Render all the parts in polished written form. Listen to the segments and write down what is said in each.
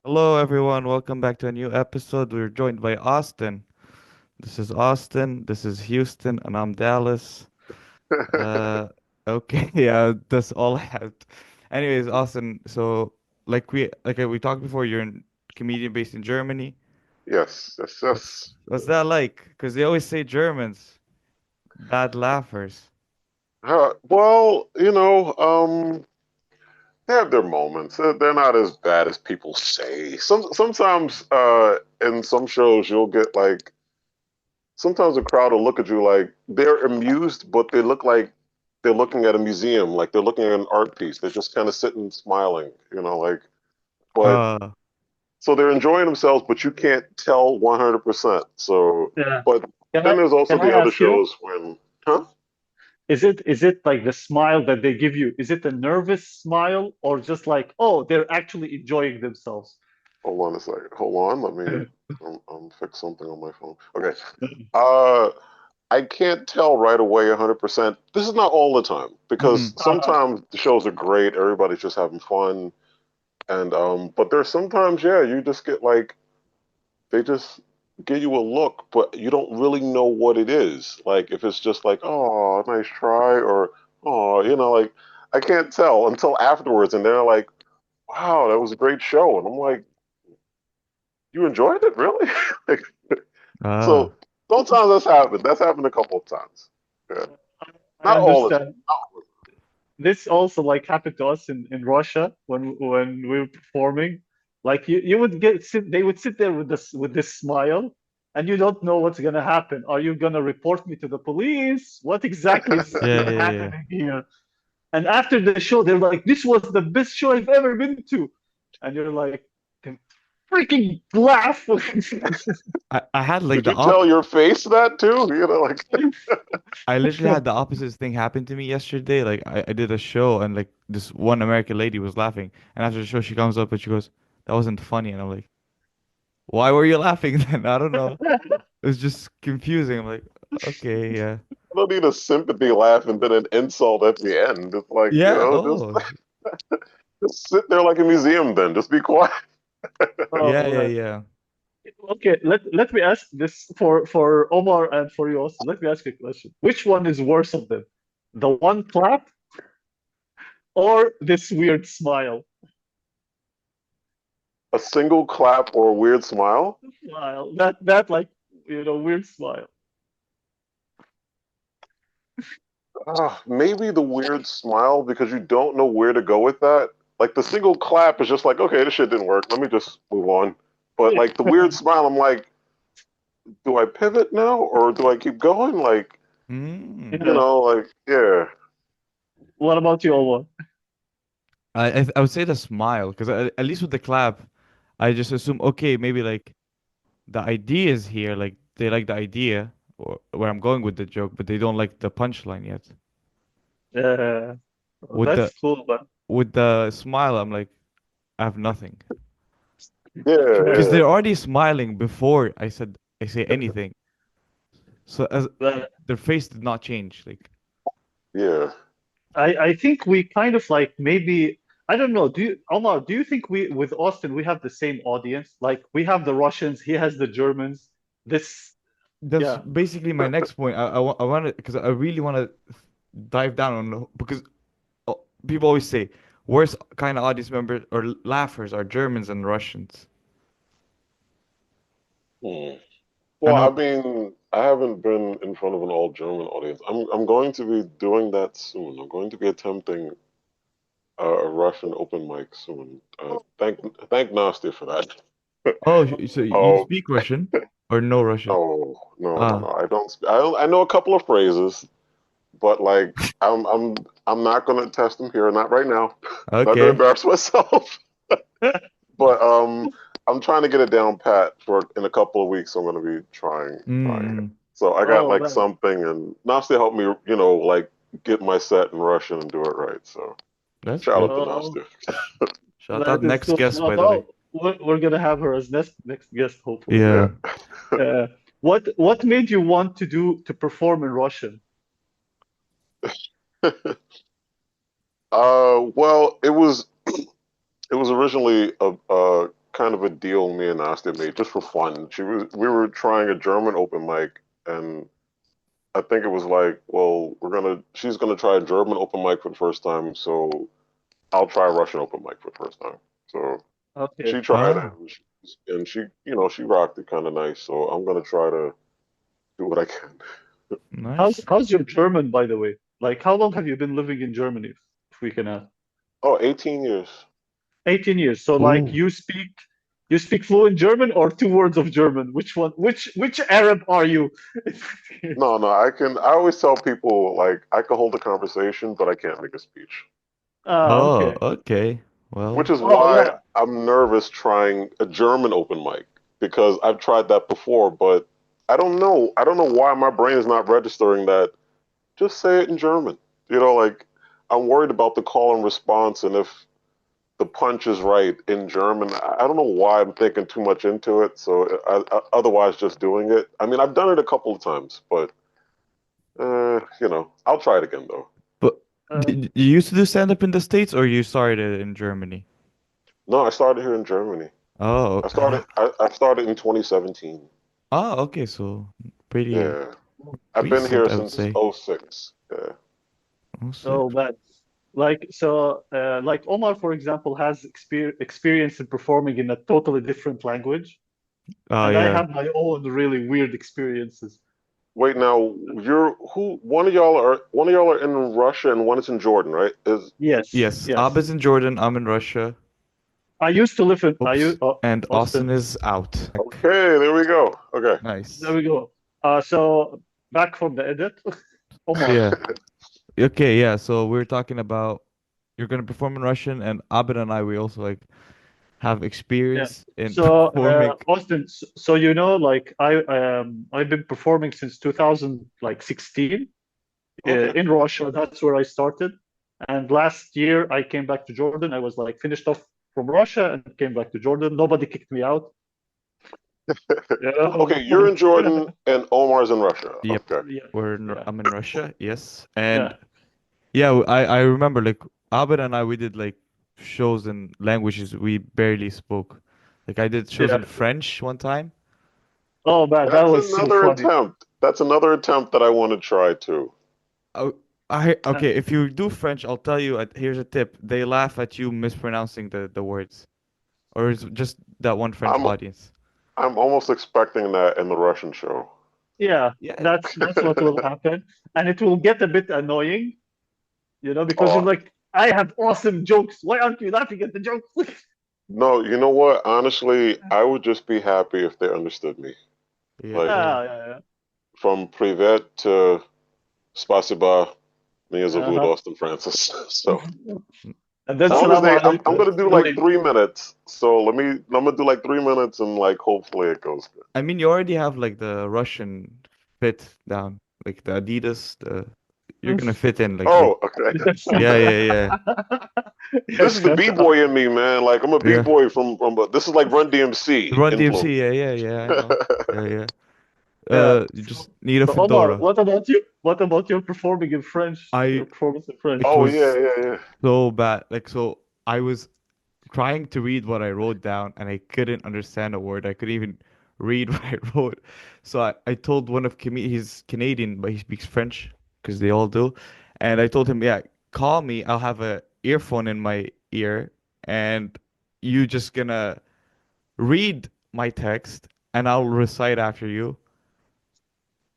Hello, everyone. Welcome back to a new episode. We're joined by Austin. This is Austin. This is Houston, and I'm Dallas. Uh, okay, yeah, that's all I have. Anyways, Austin. So, like we talked before, you're a comedian based in Germany. Yes, yes, What's yes. what's that like? Because they always say Germans bad laughers. Well, they have their moments. They're not as bad as people say. Sometimes in some shows you'll get like sometimes the crowd will look at you like they're amused, but they look like they're looking at a museum, like they're looking at an art piece. They're just kind of sitting smiling, like but Uh, so they're enjoying themselves, but you can't tell 100%. So, Yeah. but Can then I there's also can I the other ask you, shows when, huh? is it like the smile that they give you? Is it a nervous smile or just like, oh, they're actually enjoying themselves? Hold on a second. Hold on. Let me fix something on my phone. Okay. Uh, I can't tell right away 100%. This is not all the time because mm, sometimes the shows are great. Everybody's just having fun. And but there's sometimes, yeah, you just get like they just give you a look, but you don't really know what it is. Like if it's just like, oh, nice try, or oh, like I can't tell until afterwards, and they're like, wow, that was a great show, and I'm like, you enjoyed it, really? Like, ah, so sometimes that's happened. That's happened a couple of times. Yeah, I not all the time. understand. This also like happened to us in Russia when we were performing. Like you would they would sit there with this smile, and you don't know what's gonna happen. Are you gonna report me to the police? What exactly is yeah, yeah, yeah. happening here? And after the show, they're like, "This was the best show I've ever been to," and you're like, "Then freaking laugh!" I had like Did the you tell op. your face that too? Like, I literally had the opposite thing happen to me yesterday. Like I did a show and like this one American lady was laughing, and after the show she comes up and she goes, "That wasn't funny," and I'm like, "Why were you laughing then?" I don't know. It was just confusing. I'm like, okay, yeah, I don't need a sympathy laugh and then an insult at the end. It's like, yeah. just Oh, just sit there like a museum. Then just be quiet. yeah, Oh yeah, man. yeah. Okay, let me ask this for Omar and for you also. Let me ask you a question. Which one is worse of them? The one clap or this weird smile? A single clap or a weird smile. Smile. That like weird smile. Maybe the weird smile because you don't know where to go with that. Like the single clap is just like, okay, this shit didn't work. Let me just move on. But like the weird smile, I'm like, do I pivot now or do I keep going? Like, Mm. Yeah. like, yeah, What about you, Omar? I would say the smile because at least with the clap, I just assume okay, maybe like the idea is here, like they like the idea or where I'm going with the joke, but they don't like the punchline yet. Uh, With the that's cool, but with the smile, I'm like, I have nothing. yeah, Because yeah, they're already smiling before I say anything. So as but their face did not change. Like yeah. I think we kind of like maybe I don't know. Do you Omar? Do you think we with Austin we have the same audience? Like we have the Russians, he has the Germans. This, that's yeah, basically my next point. I want to because I really want to dive down on because people always say worst kind of audience members or laughers are Germans and Russians. Hmm. I Well, I know. mean, I haven't been in front of an all German audience. I'm going to be doing that soon. I'm going to be attempting a Russian open mic soon. Thank Nasty for that. Oh, so you Oh speak Russian or no Russian? no, no, no, Ah, no. I know a couple of phrases, but like I'm not gonna test them here, not right now. Not gonna okay. embarrass myself. But I'm trying to get it down pat for in a couple of weeks. I'm gonna be trying it. Mm, So I got oh like man, something, and Nasty helped me, like get my set in Russian and do it right. So that's shout out good. to oh Nasty. Shout out that is next cool. guest, No, by the way. no, we're gonna have her as next guest hopefully. Yeah. Yeah. What made you want to perform in Russian? Well, it was originally a kind of a deal me and Asta made just for fun. We were trying a German open mic, and I think it was like, well, she's gonna try a German open mic for the first time, so I'll try a Russian open mic for the first time. So Okay. she tried it, Oh, and she rocked it kind of nice. So I'm gonna try to do what I can. nice. How's your German, by the way? Like, how long have you been living in Germany, if we can ask? Oh, 18 years. 18 years. So like Ooh. you speak fluent German or two words of German? Which one? Which Arab are you? No, no, I can. I always tell people like I can hold a conversation, but I can't make a speech. Ah, Oh, okay. okay. Which Well, is Oh why yeah. I'm nervous trying a German open mic because I've tried that before, but I don't know. I don't know why my brain is not registering that. Just say it in German. Like I'm worried about the call and response, and if the punch is right in German, I don't know why I'm thinking too much into it. So otherwise, just doing it. I mean, I've done it a couple of times, but I'll try it again though. but Uh, you used to do stand-up in the States or you started in Germany? No, I started here in Germany. Oh, I started. I started in 2017. oh, okay. So pretty Yeah. I've been here recent, I would since say. '06. Yeah. Oh, sick. oh, but like Omar, for example, has experience in performing in a totally different language, Oh, and I yeah. have my own really weird experiences. Wait, now you're who? One of y'all are in Russia and one is in Jordan, right? Is Yes, Yes, yes. Abed's in Jordan. I'm in Russia. I used to live in Oops. And Austin Austin. is out. okay. There we go. Okay. There Nice. we go. So back from the edit, Omar. Yeah. Okay, yeah. So we're talking about you're gonna perform in Russian, and Abed and I, we also like have Yeah. experience in So performing. Austin, so like I've been performing since 2000 like 16 Okay. in Russia. That's where I started. And last year I came back to Jordan. I was like finished off from Russia and came back to Jordan. Nobody kicked me out. Yeah. Okay. You're in Jordan and Omar's in Russia. Yep. Okay. Yeah. Yeah. I'm in Russia, yes. And Yeah. yeah, I remember like Abed and I we did like shows in languages we barely spoke. Like I did shows Yeah. in French one time. Oh man, that That's was so another funny. attempt. That's another attempt that I want to try too. Oh, okay, if you do French, I'll tell you, here's a tip. They laugh at you mispronouncing the words. Or it's just that one French I'm audience. I'm almost expecting that in the Russian show. Yeah, Yeah. that's what will happen. And it will get a bit annoying, because you're Oh like, I have awesome jokes. Why aren't you laughing at the jokes? no, you know what? Honestly, I would just be happy if they understood me. Yeah. Like Oh. Yeah. from Privet to Spasiba, меня зовут Uh-huh. Austin Francis. So And then as long as Salaam I'm alaikum. gonna do like 3 minutes. So I'm gonna do like 3 minutes and like hopefully it goes good. I mean, you already have like the Russian fit down. Like the Adidas, you're gonna fit in like Oh, okay. Yes. yeah, yeah, yeah. This is the b boy in me, man. Like I'm a b Yeah. boy from. This is like Run DMC Run DMC, influence. yeah, yeah, yeah, I know. Yeah, yeah. Yeah. You So, just need a so Omar, fedora. what about you? What about your performing in French? I Your performance in French? It Oh yeah, was yeah, yeah. so bad. Like so I was trying to read what I wrote down and I couldn't understand a word. I couldn't even read what I wrote. So I told one of he's Canadian, but he speaks French because they all do. And I told him, yeah, call me. I'll have a earphone in my ear and you just gonna read my text and I'll recite after you.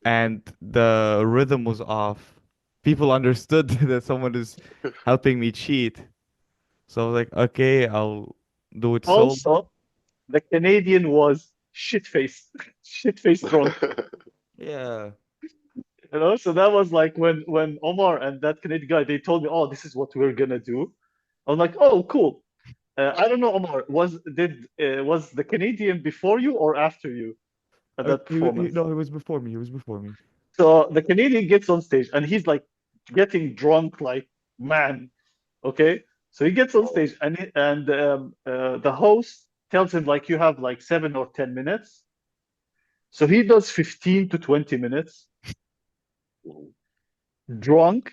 And the rhythm was off. People understood that someone is helping me cheat. So I was like, okay, I'll do it sober. Also, the Canadian was shit-faced, shit-faced drunk. Yeah. So that was like when Omar and that Canadian guy they told me, oh, this is what we're gonna do. I'm like, oh, cool. I don't know, Omar, was the Canadian before you or after you at that performance? No, it was before me. It was before me. So the Canadian gets on stage and he's like getting drunk like man. Okay, so he gets on stage and the host tells him like you have like 7 or 10 minutes. So he does 15 to 20 minutes drunk.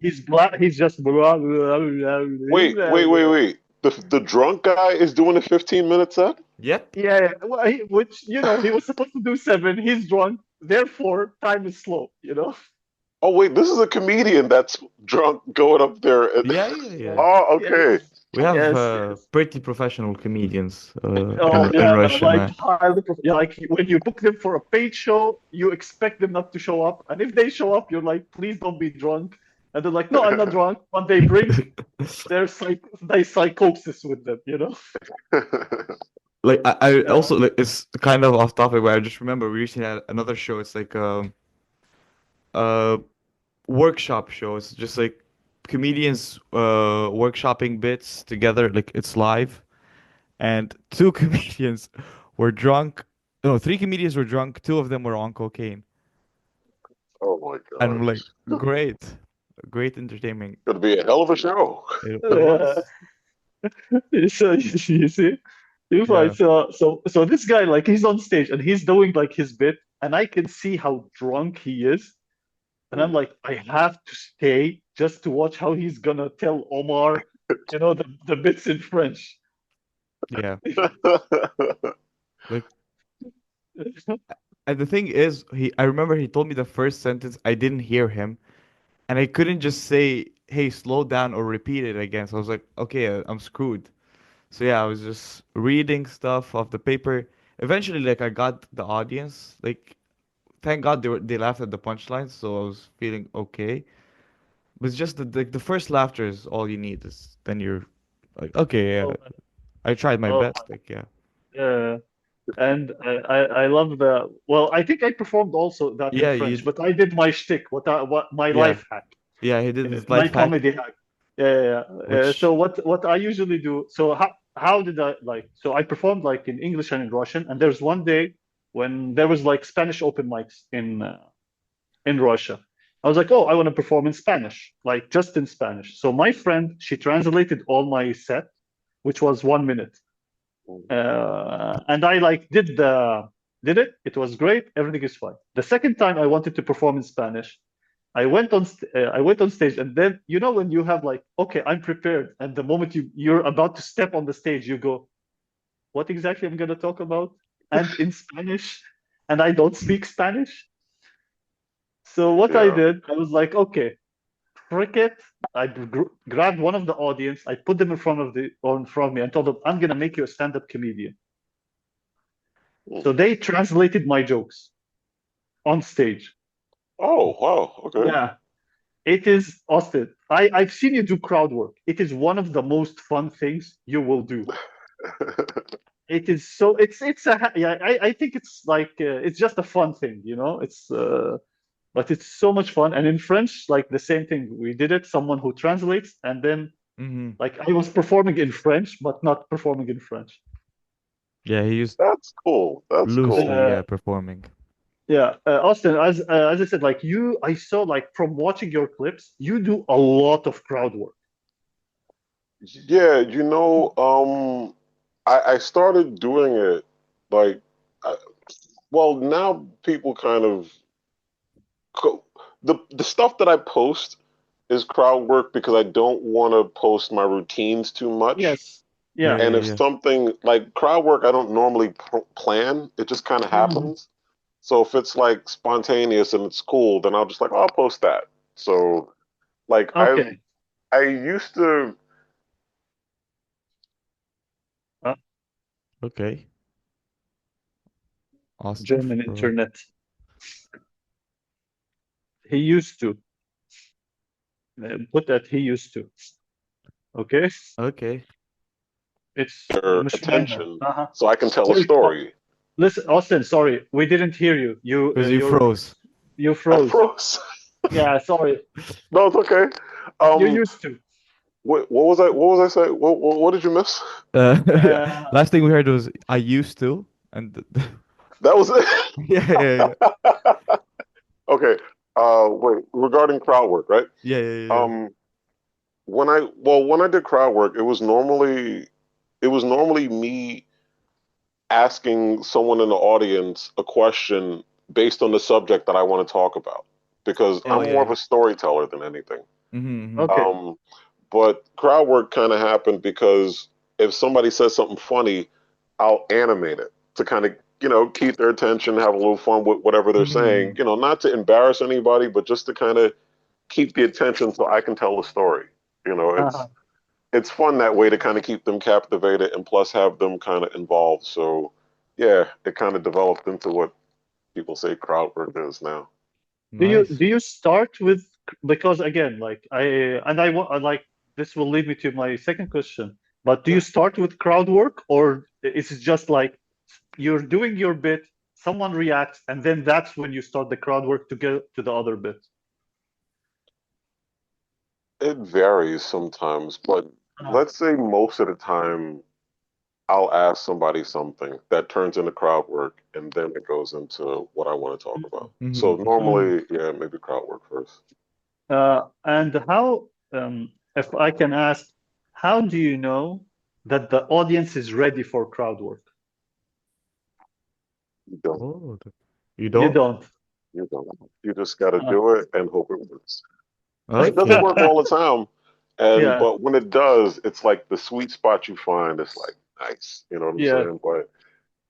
He's black. He's just Wait, wait, wait, wait. The drunk guy is doing a 15-minute set? Yep. Yeah, yeah. Well, which he was supposed to do seven. He's drunk, therefore time is slow. Oh wait, this is a comedian that's drunk going up there. Yeah, yeah, yeah. Yeah. Oh, okay. Yes. We have Yes. Yes. pretty professional comedians Oh in yeah, Russia, like man. yeah, like when you book them for a paid show, you expect them not to show up, and if they show up, you're like, please don't be drunk, and they're like, no, I'm not drunk, but they bring their psychosis with them. Like I Yeah. also like it's kind of off topic, but I just remember we recently had another show. It's like a workshop show. It's just like comedians workshopping bits together. Like it's live, and two comedians were drunk. No, three comedians were drunk. Two of them were on cocaine, Oh my and I'm like, gosh. great, great entertainment. Gonna be a hell of a show. It Uh, was. so you see, you find Yeah. so this guy, like, he's on stage and he's doing like his bit, and I can see how drunk he is. And I'm like, I have to stay just to watch how he's gonna tell Omar, the bits in French. Yeah. Like, and the thing is, I remember he told me the first sentence, I didn't hear him, and I couldn't just say, "Hey, slow down" or repeat it again. So I was like, "Okay, I'm screwed." So yeah, I was just reading stuff off the paper. Eventually, like I got the audience. Like, thank God they laughed at the punchlines, so I was feeling okay. But it's just the first laughter is all you need. Is then you're like, okay, yeah, Oh, I tried my oh, best. Like, yeah, uh, and I love the well. I think I performed also that in yeah, French, but I did my shtick, what my yeah, life hack, yeah. He did his my life hack, comedy hack. Yeah, yeah, yeah. which, So what I usually do. So how did I like? So I performed like in English and in Russian, and there's one day when there was like Spanish open mics in Russia. I was like, oh, I want to perform in Spanish, like just in Spanish. So my friend, she translated all my set, which was 1 minute, and I like did it. It was great. Everything is fine. The second time I wanted to perform in Spanish, I went on stage, and then when you have like, okay, I'm prepared, and the moment you're about to step on the stage, you go, what exactly I'm gonna talk about, and in Spanish, and I don't speak Spanish. So what I Yeah. did, I was like, okay, cricket. I grabbed one of the audience. I put them in front of me and told them, I'm gonna make you a stand-up comedian. So they translated my jokes on stage. Oh, wow. Okay. Yeah, it is Austin. I've seen you do crowd work. It is one of the most fun things you will do. It is so it's a yeah. I think it's like it's just a fun thing. It's but it's so much fun. And in French, like the same thing. We did it. Someone who translates, and then hmm like I was performing in French, but not performing in French. yeah, he used That's cool. That's loosely, cool. Uh, yeah, performing. yeah, Austin, as I said, like I saw like from watching your clips, you do a lot of crowd work. Yeah, I started doing it like, I, well, now people kind of the stuff that I post is crowd work because I don't want to post my routines too much. Yes. Yeah, Yeah. And yeah, if yeah. something like crowd work, I don't normally plan. It just kind of Mhm. happens. So if it's like spontaneous and it's cool, then I'll just like, oh, I'll post that. So like Okay. I used to. Uh, Okay, Austin German for internet. He used to put that he used to. Okay. okay, It's Their مش مهم. attention Uh-huh. so I can tell a Sorry. Oh, story. listen, Austin. Sorry, we didn't hear you. because you froze. You I froze. froze. Yeah. Sorry. No, it's okay. You Um, used to. what was I? What was I saying? What did you miss? Yeah. Uh, Last thing we heard was I used to, and That was it. yeah, yeah, Okay. Wait. Regarding crowd work, right? yeah, yeah, yeah, yeah. Um, when I did crowd work, it was normally me asking someone in the audience a question based on the subject that I want to talk about because Oh I'm okay. yeah, more of yeah. a storyteller than anything. Mm-hmm, Um, but crowd work kind of happened because if somebody says something funny, I'll animate it to kind of, keep their attention, have a little fun with whatever they're saying, Mm-hmm. not to embarrass anybody, but just to kind of keep the attention so I can tell the story. You know, Uh-huh. it's fun that way to kind of keep them captivated and plus have them kind of involved. So yeah, it kind of developed into what people say crowd work is now. Nice. Do you start with, because again, like I want like this will lead me to my second question. But do you Yeah. start with crowd work, or is it just like you're doing your bit, someone reacts, and then that's when you start the crowd work to get to the other bit? It varies sometimes, but Uh, let's say most of the time I'll ask somebody something that turns into crowd work and then it goes into what I want to talk about. So Mm-hmm. mm. normally, yeah, maybe crowd work first. And how, if I can ask, how do you know that the audience is ready for crowd work? You don't. Oh, you You don't? don't. You don't. You just got to Uh, do it and hope it works. It doesn't Okay. work all the time, and yeah, but when it does, it's like the sweet spot you find. It's like nice, you know what I'm yeah. saying? But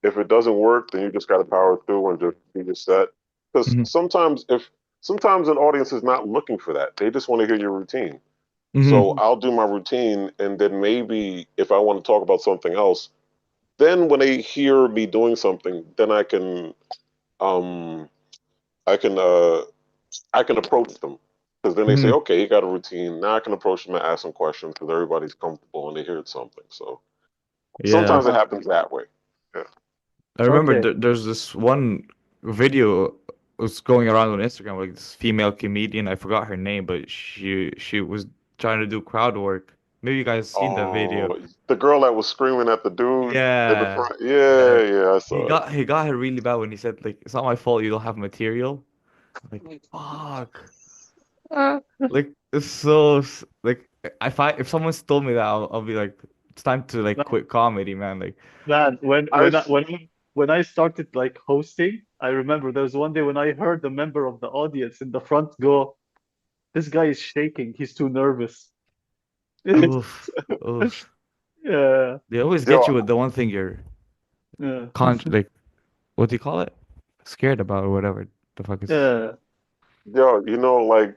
if it doesn't work, then you just got to power through and just be your set. Because Mm-hmm. sometimes an audience is not looking for that, they just want to hear your routine. So Mm-hmm. Mhm. I'll do my routine, and then maybe if I want to talk about something else, then when they hear me doing something, then um I can uh I can approach them because then they say, Mm-hmm. okay, you got a routine. Now I can approach them and ask them questions because everybody's comfortable and they hear something. So Yeah. sometimes it Uh-huh. happens that way. Yeah. I remember Okay. there's this one video was going around on Instagram, like this female comedian. I forgot her name, but she was trying to do crowd work. Maybe you guys seen that video. Oh, the girl that was screaming at the dude in the Yeah. front. Yeah, Yeah. yeah, I He saw it. got he got her really bad when he said like it's not my fault you don't have material. Like fuck. Like it's so like if someone's told me that I'll be like it's time to like Man, quit comedy, man. Like man, I when I started like hosting, I remember there was one day when I heard a member of the audience in the front go, "This guy is shaking. He's too nervous." oof, oof. Yeah, They always get yo, you with the one thing you're yeah, like what do you call it? Scared about or whatever the fuck is. yeah. like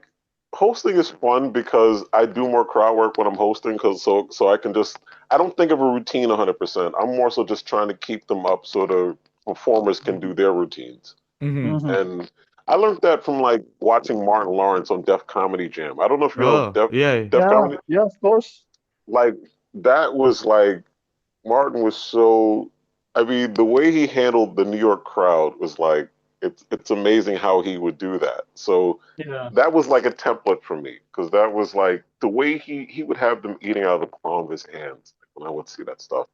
hosting is fun because I do more crowd work when I'm hosting because so I can just I don't think of a routine 100%. I'm more so just trying to keep them up so the performers can do their routines. Mm-hmm. Hmm. And I learned that from like watching Martin Lawrence on Def Comedy Jam. I don't know if you know Oh, yeah. Def Yeah, Comedy. yeah, of course. Like that was like Martin was so. I mean, the way he handled the New York crowd was like it's amazing how he would do that. So Yeah. that was like a template for me because that was like the way he would have them eating out of the palm of his hands when I would see that stuff.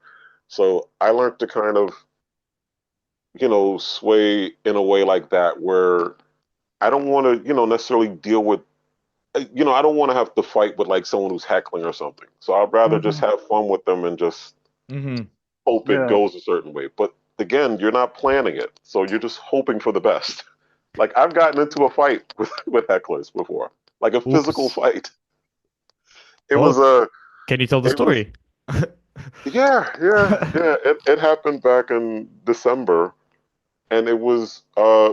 So I learned to kind of sway in a way like that where I don't want to necessarily deal with I don't want to have to fight with like someone who's heckling or something. So I'd rather just Hmm. have fun with them and just Mm-hmm. hope it Yeah. goes a certain way. But again, you're not planning it, so you're just hoping for the best. Like I've gotten into a fight with hecklers before, like a physical Oops. fight. It was Oh, a, can you tell the it was story? yeah. It happened back in December, and it was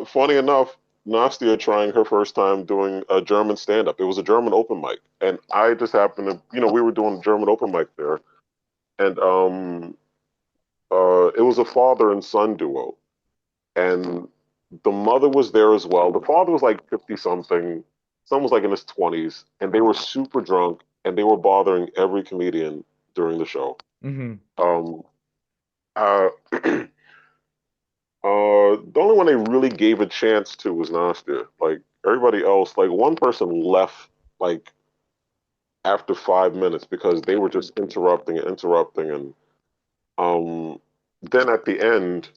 funny enough. Nastia trying her first time doing a German stand up. It was a German open mic, and I just happened to, we were doing a German open mic there, and it was a father and son duo, and the mother was there as well. The father was like 50 something, son was like in his 20s, and they were super drunk and they were bothering every comedian during the show. Mm-hmm. Um, uh, the only one they really gave a chance to was Nastia. Like everybody else, like one person left like after 5 minutes because they were just interrupting and interrupting, and um, then at the end,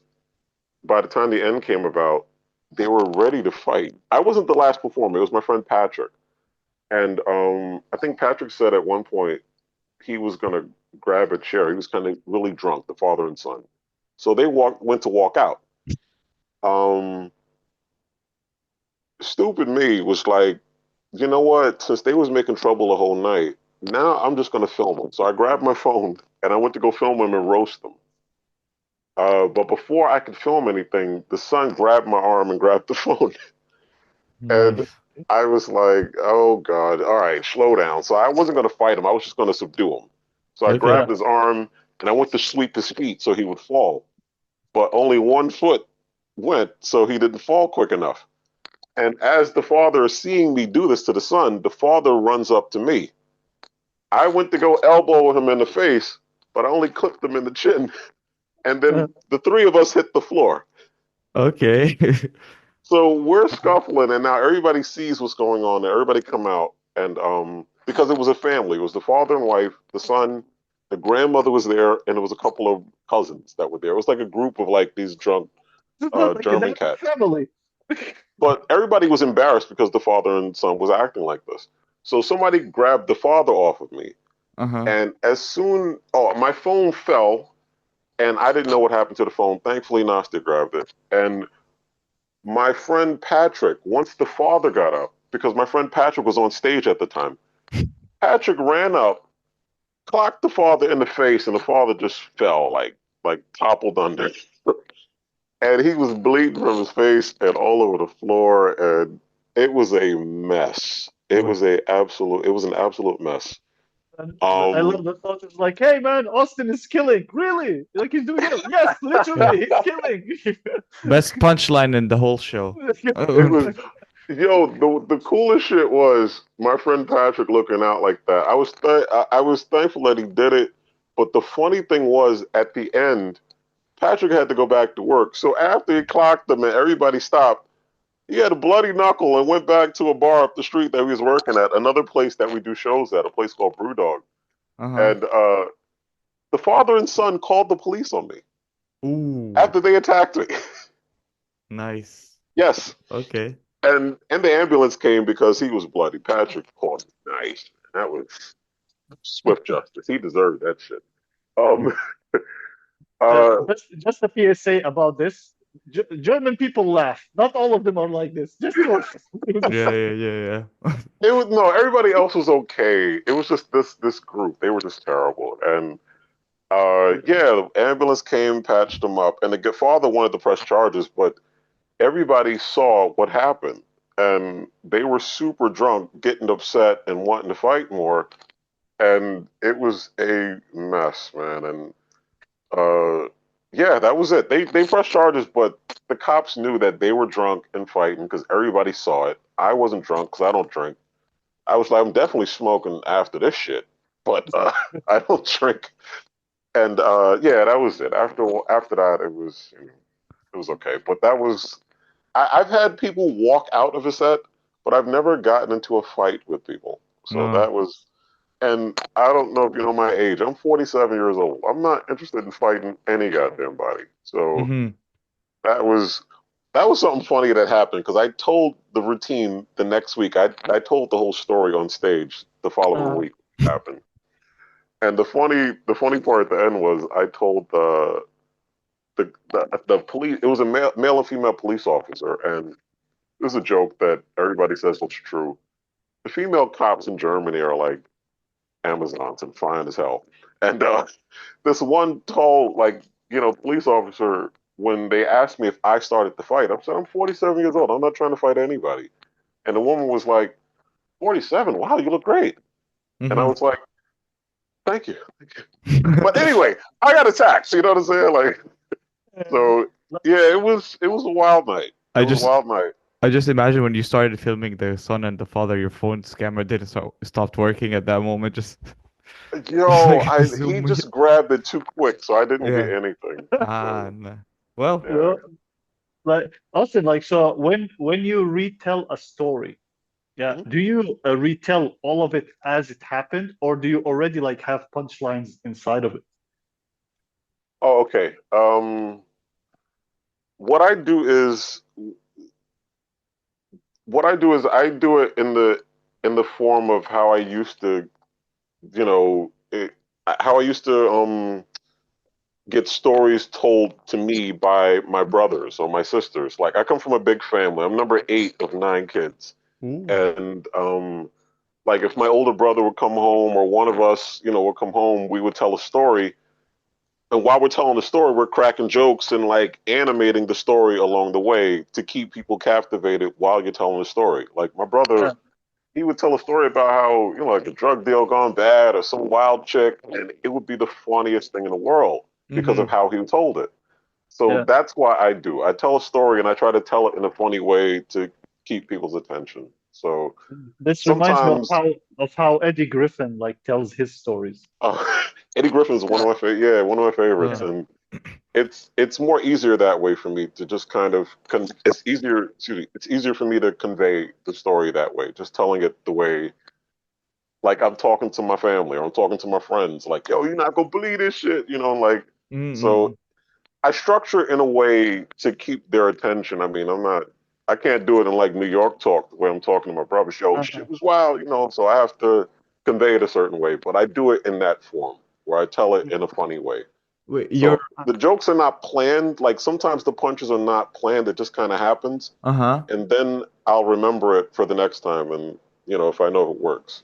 by the time the end came about, they were ready to fight. I wasn't the last performer; it was my friend Patrick, and I think Patrick said at one point he was gonna grab a chair. He was kind of really drunk, the father and son. So they went to walk out. Um, Stupid me was like, you know what? Since they was making trouble the whole night, now I'm just gonna film them. So I grabbed my phone and I went to go film them and roast them. But before I could film anything, the son grabbed my arm and grabbed the phone. And Nice. I was like, oh God, all right, slow down. So I wasn't going to fight him. I was just going to subdue him. So I Okay. grabbed his arm and I went to sweep his feet so he would fall. But only one foot went, so he didn't fall quick enough. And as the father is seeing me do this to the son, the father runs up to me. I went to go elbow him in the face, but I only clipped him in the chin. And then the three of us hit the floor. Okay. So we're scuffling, and now everybody sees what's going on. And everybody come out, and because it was a family, it was the father and wife, the son, the grandmother was there, and it was a couple of cousins that were there. It was like a group of like these drunk This is not like an German epic cats. family. But everybody was embarrassed because the father and son was acting like this. So somebody grabbed the father off of me, Uh-huh. and my phone fell, and I didn't know what happened to the phone. Thankfully, Nastia grabbed it, and my friend Patrick, once the father got up, because my friend Patrick was on stage at the time, Patrick ran up, clocked the father in the face, and the father just fell like toppled under. And he was bleeding from his face and all over the floor, and it was a mess. Well, It was an absolute mess. And I Um, love the thought. It's like, hey man, Austin is killing. Really? Like he's doing it? Yes, yeah. literally, he's killing. Best punchline in the whole show. it Oh, was Yo, the coolest shit was my friend Patrick looking out like that. I was thankful that he did it, but the funny thing was at the end, Patrick had to go back to work. So after he clocked them and everybody stopped, he had a bloody knuckle and went back to a bar up the street that he was working at, another place that we do shows at, a place called Brewdog. uh-huh. And the father and son called the police on me Ooh, after they attacked me. nice. Yes. Okay. And the ambulance came because he was bloody. Patrick called nice. That was swift justice. He deserved that shit. Um, uh, Just a PSA about this. German people laugh. Not all of them are like this. Just so Yeah, yeah, yeah, yeah. it was no. Everybody else was okay. It was just this group. They were just terrible. And yeah, the ambulance came, patched them up, and the father wanted to press charges, but everybody saw what happened, and they were super drunk, getting upset and wanting to fight more, and it was a mess, man. And yeah, that was it. They pressed charges, but the cops knew that they were drunk and fighting because everybody saw it. I wasn't drunk because I don't drink. I was like, I'm definitely smoking after this shit, but I don't drink. And yeah, that was it. After that, it was okay. But that was I've had people walk out of a set, but I've never gotten into a fight with people. So No. that was, and I don't know if you know my age. I'm 47 years old. I'm not interested in fighting any goddamn body. So Mm-hmm. that was that was something funny that happened because I told the routine the next week. I told the whole story on stage the following uh, week happened. And the funny part at the end was I told the police. It was a male and female police officer, and this is a joke that everybody says looks true. The female cops in Germany are like Amazons and fine as hell. And this one tall, like, police officer, when they asked me if I started the fight, I said, I'm 47 years old. I'm not trying to fight anybody. And the woman was like, 47? Wow, you look great. And I Mm-hmm. was like, thank you. Thank you. But anyway, I got attacked. You know what I'm saying? Like, so yeah, it was a wild night. It I was a just wild night. I just imagine when you started filming the son and the father, your phone's camera didn't stopped working at that moment. Just Yo, like he zoom. just grabbed it too quick, so I didn't get Yeah. anything. Ah, So no. Well, yeah. well, like Austin, like so when you retell a story, yeah, Mhm. do you retell all of it as it happened, or do you already like have punchlines inside of it? Oh, okay. What I do is I do it in the form of how I used to, how I used to get stories told to me by my brothers or my sisters. Like I come from a big family. I'm number 8 of 9 kids, ooh. and Like if my older brother would come home or one of us, would come home, we would tell a story. And while we're telling the story, we're cracking jokes and like animating the story along the way to keep people captivated while you're telling the story. Like my brother, Yeah. he would tell a story about how, like a drug deal gone bad or some wild chick, and it would be the funniest thing in the world because of Mm-hmm. how he told it. So Yeah. that's why I do. I tell a story and I try to tell it in a funny way to keep people's attention. So This reminds me sometimes of how Eddie Griffin like tells his stories. uh, Eddie Griffin's one of Yeah. my yeah, one of my favorites, Yeah. and it's more easier that way for me to just kind of it's easier, excuse me, it's easier for me to convey the story that way, just telling it the way like I'm talking to my family or I'm talking to my friends, like, yo, you're not gonna believe this shit, like Mm-hmm. so I structure in a way to keep their attention. I mean, I can't do it in like New York talk where I'm talking to my brother. Yo, Uh-huh. shit was wild, so I have to convey it a certain way, but I do it in that form where I tell it in a funny way. Wait, you're So the jokes are not planned. Like sometimes the punches are not planned. It just kind of happens. uh-huh. And then I'll remember it for the next time. And, if I know if it works.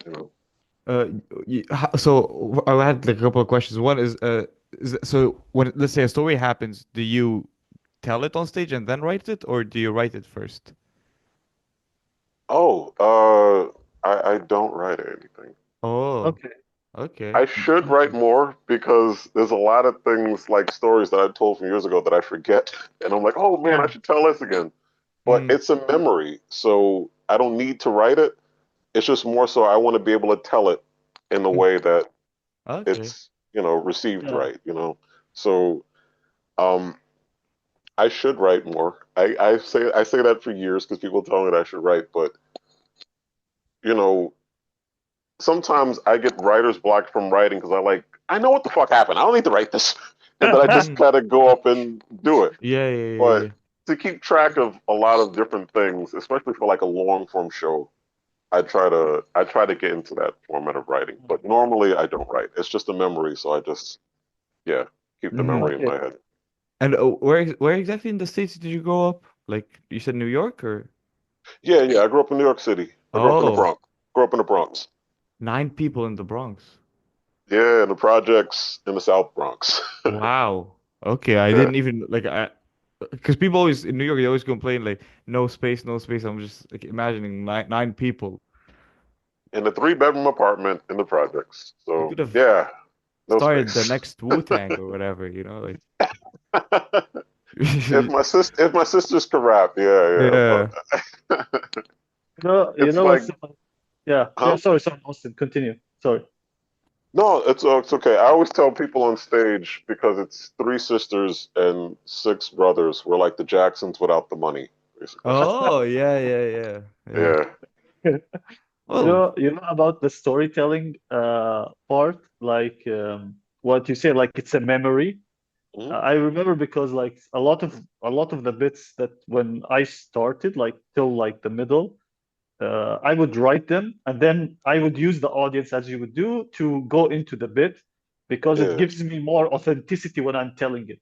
Uh, so I had like a couple of questions. One so when let's say a story happens, do you tell it on stage and then write it, or do you write it first? Oh, I don't write anything. Oh, Okay. okay. I should write more because there's a lot of things like stories that I told from years ago that I forget. And I'm like, oh man, I Yeah. should tell this again. But Mm, it's a memory. So I don't need to write it. It's just more so I want to be able to tell it in a mm, way that okay. it's, received Yeah. right. So um I should write more. I say that for years because people tell me that I should write, but you know, sometimes I get writer's block from writing because I know what the fuck happened. I don't need to write this. And then I just Mm, kind of go up and do it. yeah, yeah, yeah, But yeah. to keep track of a lot of different things, especially for like a long form show, I try to get into that format of writing. But normally I don't write. It's just a memory, so I just yeah, keep the Mm-hmm. memory in Okay. my head. And where exactly in the States did you grow up? Like you said, New York or? Yeah, yeah. I grew up in New York City. I grew up in the Oh, Bronx. Grew up in the Bronx. 9 people in the Bronx. Yeah, in the projects in the South Bronx. Wow. Okay, I Yeah. didn't even like because people always in New York they always complain like no space, no space. I'm just like imagining nine people. In a three-bedroom apartment in the projects. You So could have yeah, no started the space. next Wu-Tang or whatever, like if my sisters could rap, yeah, yeah. but You it's know like, what's yeah. Yeah, huh? sorry, Austin, continue. Sorry. No, it's okay. I always tell people on stage because it's three sisters and six brothers. We're like the Jacksons without the money, basically. Oh, yeah, yeah, yeah. Yeah. Yeah. Well, You know about the storytelling part, like what you say, like it's a memory. Mhm. I remember because like a lot of the bits that when I started, like till like the middle, I would write them and then I would use the audience as you would do to go into the bit because it Yeah. gives me more authenticity when I'm telling it,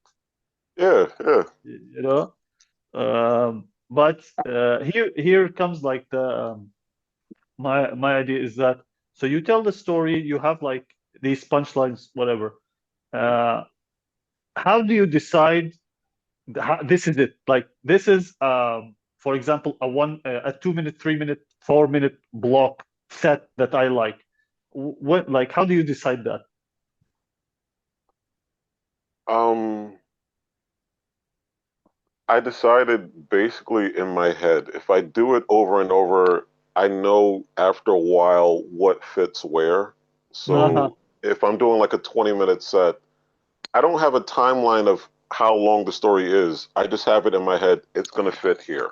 Yeah. Yeah. you know. But here comes like the my idea is that so you tell the story, you have like these punchlines, whatever. Mhm. Uh, how do you decide this is it? Like this is, for example, a 2 minute, 3 minute, 4 minute block set that I like. What like how do you decide that? Um, I decided basically in my head, if I do it over and over, I know after a while what fits where. Uh-huh. So if I'm doing like a 20-minute set, I don't have a timeline of how long the story is. I just have it in my head. It's going to fit here.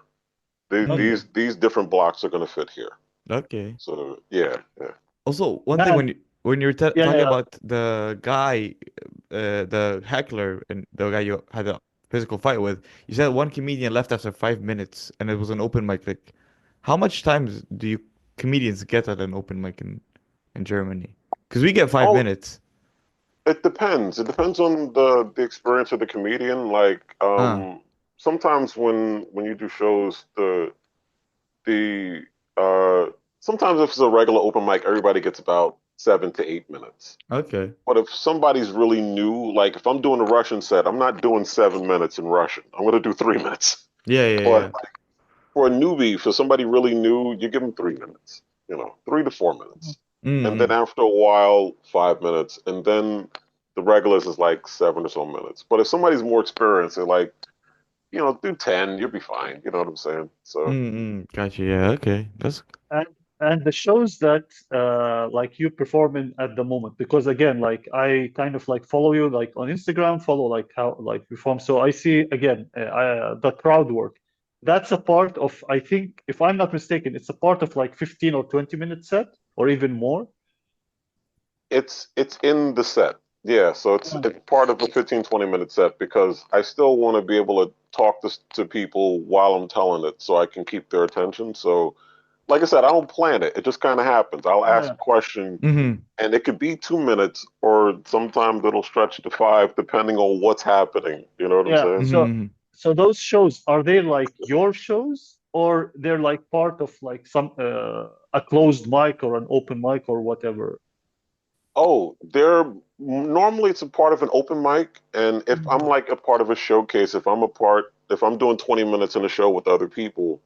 These, mm, Okay. these these different blocks are going to fit here. okay. So yeah, yeah, Also, one thing Yeah, when you're t yeah, talking yeah. about the guy, the heckler, and the guy you had a physical fight with, you said one comedian left after 5 minutes, and it was an open mic. Like, how much times do you comedians get at an open mic in Germany? Because we get five Oh, minutes. it depends. It depends on the experience of the comedian. Like Ah, sometimes when you do shows, the uh sometimes if it's a regular open mic, everybody gets about 7 to 8 minutes. Okay. But if somebody's really new, like if I'm doing a Russian set, I'm not doing 7 minutes in Russian. I'm going to do 3 minutes. Yeah, yeah, But yeah. for a newbie, for somebody really new, you give them 3 minutes, 3 to 4 minutes. And then Mm-hmm. after a while, 5 minutes. And then the regulars is like 7 or so minutes. But if somebody's more experienced, they're like, do 10, you'll be fine. You know what I'm saying? So Mm-hmm. Gotcha. Yeah. Okay. That's. And and the shows that like you perform in at the moment, because again, like I kind of like follow you like on Instagram, follow like how like you perform. So I see again the crowd work. That's a part of, I think, if I'm not mistaken, it's a part of like 15 or 20 minute set or even more. it's in the set. Yeah, so Yeah. it's part of a 15-20 minute set because I still want to be able to talk to people while I'm telling it so I can keep their attention. So, like I said, I don't plan it. It just kind of happens. I'll ask Yeah. a question Mm-hmm. and it could be 2 minutes or sometimes it'll stretch to five depending on what's happening. You know what I'm Yeah. saying? Mm-hmm. So those shows, are they like your shows or they're like part of like some a closed mic or an open mic or whatever? Oh, they're normally it's a part of an open mic, and if I'm Mhm. like a part of a showcase, if I'm doing 20 minutes in a show with other people,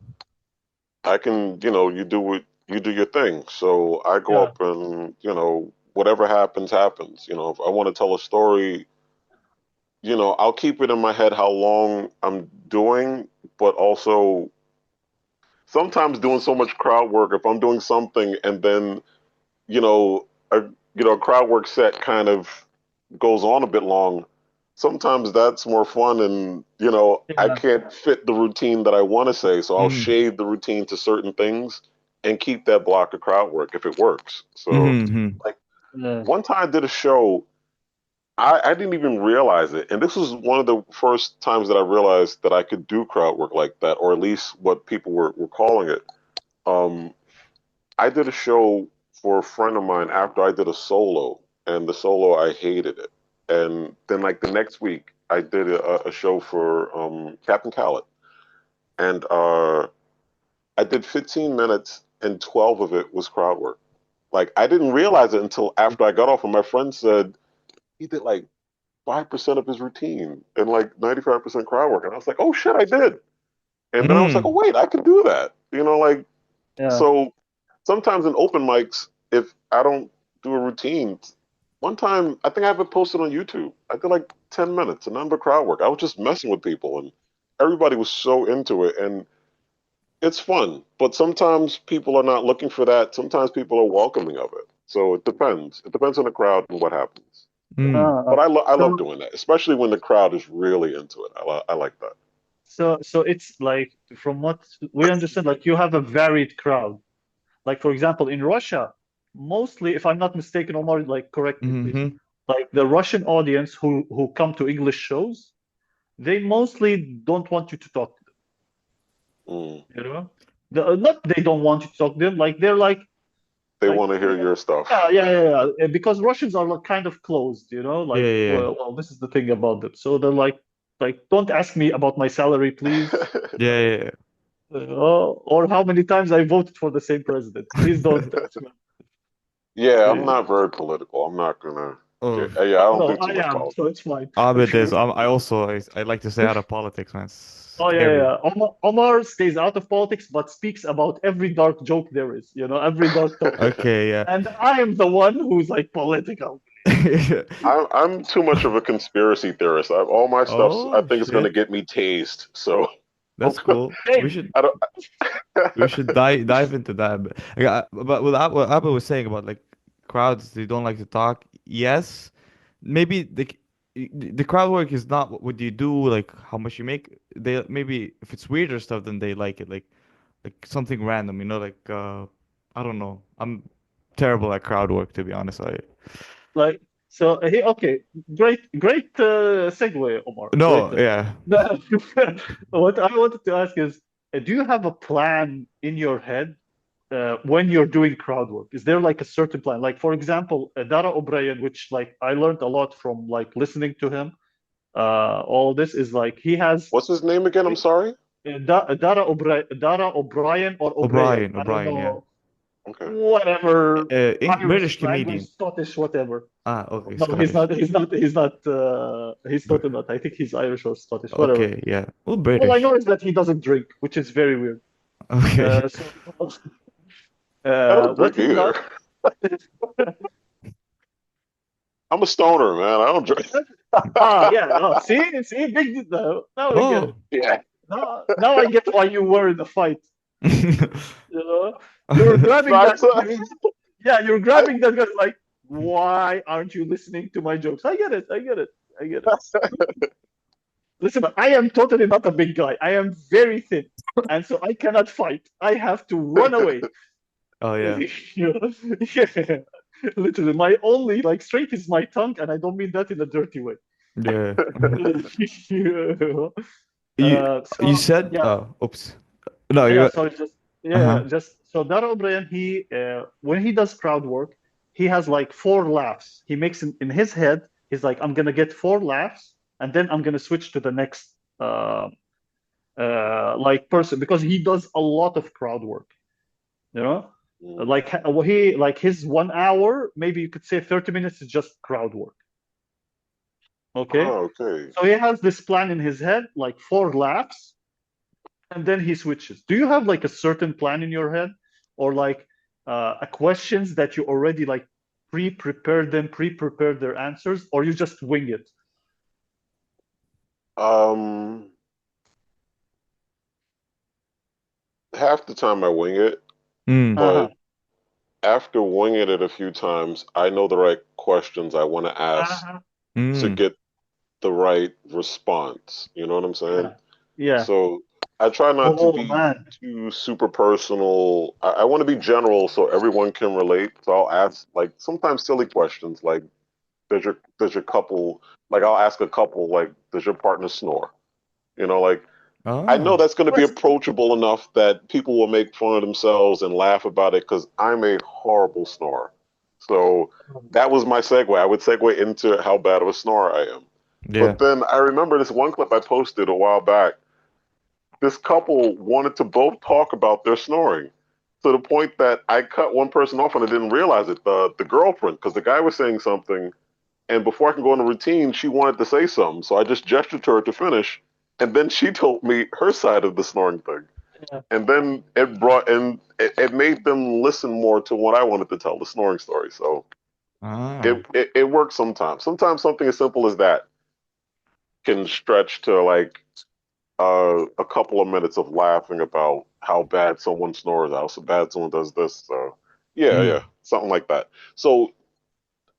I can, you do your thing. So I go Yeah. up and, whatever happens, happens. If I want to tell a story, I'll keep it in my head how long I'm doing, but also sometimes doing so much crowd work, if I'm doing something and then, you know, a a crowd work set kind of goes on a bit long, sometimes that's more fun and, I Yeah. can't fit the routine that I want to say, so I'll Mm-hmm. shade the routine to certain things and keep that block of crowd work if it works. So, Mm-hmm. like Yeah. one time I did a show, I didn't even realize it. And this was one of the first times that I realized that I could do crowd work like that, or at least what people were calling it. Um, I did a show for a friend of mine after I did a solo, and the solo I hated it. And then like the next week, I did a show for Captain Khaled, and I did 15 minutes, and 12 of it was crowd work. Like I didn't realize it until after I got off, and my friend said he did like 5% of his routine and like 95% crowd work, and I was like, oh shit, I did. And then I was like, oh Mm. wait, I could do that. Like Yeah. so sometimes in open mics, if I don't do a routine, one time I think I have it posted on YouTube. I did like 10 minutes, a number of crowd work. I was just messing with people and everybody was so into it and it's fun. But sometimes people are not looking for that. Sometimes people are welcoming of it. So it depends. It depends on the crowd and what happens. Yeah. Mm. Uh, uh, But I love so doing that, especially when the crowd is really into it. I like that. so it's like from what we understand, like you have a varied crowd. Like for example, in Russia, mostly, if I'm not mistaken, Omar, like correct me please, Mm-hmm. like the Russian audience who come to English shows, they mostly don't want you to talk to Mm. them, you know? Not they don't want you to talk to them, like they're They like want to hear your stuff. yeah, yeah, yeah, yeah. Because Russians are like kind of closed, you know, Yeah, like yeah, well, this is the thing about them. So they're like don't ask me about my salary, please. yeah, yeah, Or how many times I voted for the same president. Please don't ask me. Yeah, I'm Uh, not very political. I'm not gonna yeah. get. Yeah, I don't No, do I too much am, so politics. it's fine. Abed is. I like to stay out of politics, man. It's Oh yeah, yeah, scary. yeah. Omar stays out of politics, but speaks about every dark joke there is, you know, every dark topic. Okay, yeah. And I am the one who's like political. I'm too much of a conspiracy theorist. All my stuff I Oh think is gonna shit. get me tased. So That's cool. We Same. should I don't. we should dive into that. But what Abba was saying about like crowds, they don't like to talk. Yes, maybe the crowd work is not what you do, like how much you make. They maybe if it's weirder stuff, then they like it, like something random, like I don't know. I'm terrible at crowd work, to be honest. I Like so. Okay, great segue, Omar. Great no, segue. yeah. What I wanted to ask is, do you have a plan in your head when you're doing crowd work? Is there like a certain plan? Like for example, Dara O'Brien, which like I learned a lot from like listening to him. All this is like he has What's his name again? I'm sorry. Dara O'Brien or O'Brien. I don't O'Brien, yeah. know. Okay. whatever, Irish British language, comedian. Scottish, whatever. Ah, okay, No, he's Scottish. not. He's not. He's not. He's Br totally not. I think he's Irish or Scottish, whatever. okay, yeah. Well, All I know British. is that he doesn't drink, which is very weird. Okay. So, I don't what drink he either. does. I'm a stoner, man. I don't drink. Yeah. Oh, see, big. Now we get it. Oh. Yeah. Now I get why you were in the fight. You know, you were grabbing Not that. so, Yeah, you're I, grabbing that guy like, why aren't you listening to my jokes? I get it. I get it. I get it. Listen, I am totally not a big guy. I am very thin, and so I cannot fight. I have to run away. Oh yeah. You know? Yeah. Literally, my only like strength is my tongue, and I don't mean that in a dirty way. Yeah. Yeah. You you So said yeah, oops. No, yeah, you sorry, just uh-huh. yeah, just so Dara O'Brien, he when he does crowd work, he has like four laughs. He makes in his head, he's like, I'm gonna get four laughs, and then I'm gonna switch to the next like person because he does a lot of crowd work, you know? Mm. Like he like his 1 hour, maybe you could say 30 minutes is just crowd work. Okay. Oh, okay. So he has this plan in his head, like four laughs, and then he switches. Do you have like a certain plan in your head, or like a questions that you already like pre-prepared their answers, or you just wing it? Um, Half the time I wing it, Mm. Uh-huh. but after winging it a few times, I know the right questions I want to ask Uh-huh. to Mm. get the right response. You know what I'm saying? Yeah. Yeah. So I try not to Oh be man. too super personal. I want to be general so everyone can relate. So I'll ask like sometimes silly questions like does your couple like I'll ask a couple like does your partner snore? Like I know Oh. that's going to be That's approachable enough that people will make fun of themselves and laugh about it because I'm a horrible snorer. So that was my segue. I would segue into how bad of a snorer I am. Yeah. But then I remember this one clip I posted a while back. This couple wanted to both talk about their snoring to the point that I cut one person off and I didn't realize it, the girlfriend, because the guy was saying something, and before I can go into routine, she wanted to say something. So I just gestured to her to finish, and then she told me her side of the snoring thing. yeah. And then it made them listen more to what I wanted to tell, the snoring story. So Ah. it works sometimes. Sometimes something as simple as that can stretch to like a couple of minutes of laughing about how bad someone snores, how so bad someone does this. So yeah, Mm. something like that. So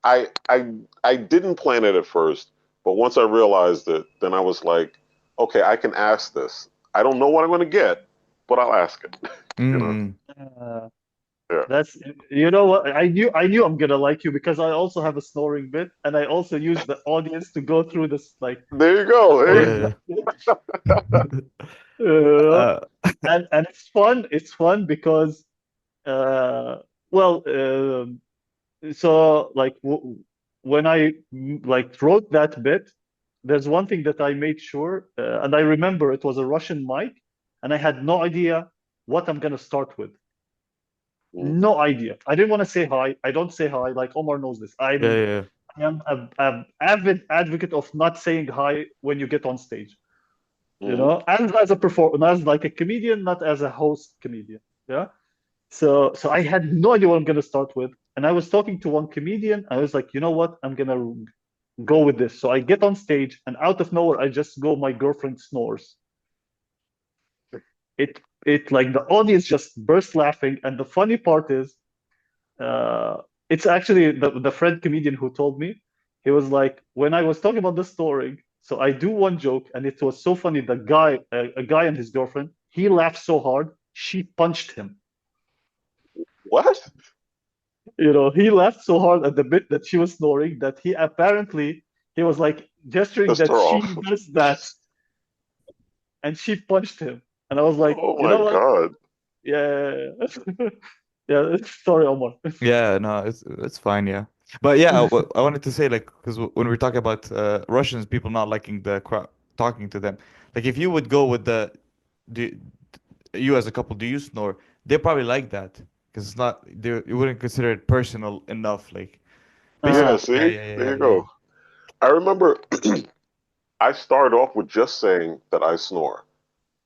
I I I didn't plan it at first, but once I realized it, then I was like, okay, I can ask this. I don't know what I'm going to get, but I'll ask it. you know? Mm. Uh, Yeah. that's you know what I knew I'm gonna like you because I also have a snoring bit and I also use the audience to go through this like There you go. There you snoring go. Yeah. bit. Uh, Uh, and it's fun because uh well so like when I like wrote that bit, there's one thing that I made sure, and I remember it was a Russian mic, and I had no idea what I'm gonna start with. Mm, No idea. I didn't want to say hi. I don't say hi. Like Omar knows this. yeah, I'm yeah. I am a avid advocate of not saying hi when you get on stage. mm, As a performer, as like a comedian, not as a host comedian. Yeah. So I had no idea what I'm gonna start with. And I was talking to one comedian. I was like, you know what? I'm gonna go with this. So I get on stage, and out of nowhere, I just go, my girlfriend snores. It like the audience just burst laughing. And the funny part is, uh, it's actually the friend comedian who told me. He was like, when I was talking about the story, so I do one joke, and it was so funny. The guy, a guy and his girlfriend, he laughed so hard, she punched him. what? He laughed so hard at the bit that she was snoring that he was like gesturing Pissed that her she off. does that, and she punched him. And I was like, Oh you my know what? god. Yeah, yeah. Sorry, Omar. Yeah, no, it's fine, yeah. But yeah, I wanted to say like because when we're talking about Russians, people not liking the crowd talking to them. Like if you would go with the do you as a couple, do you snore? They probably like that. because it's not you wouldn't consider it personal enough. Like Yeah, Uh-huh. basically, yeah, see? yeah, There yeah, you yeah. go. I remember I started off with just saying that I snore.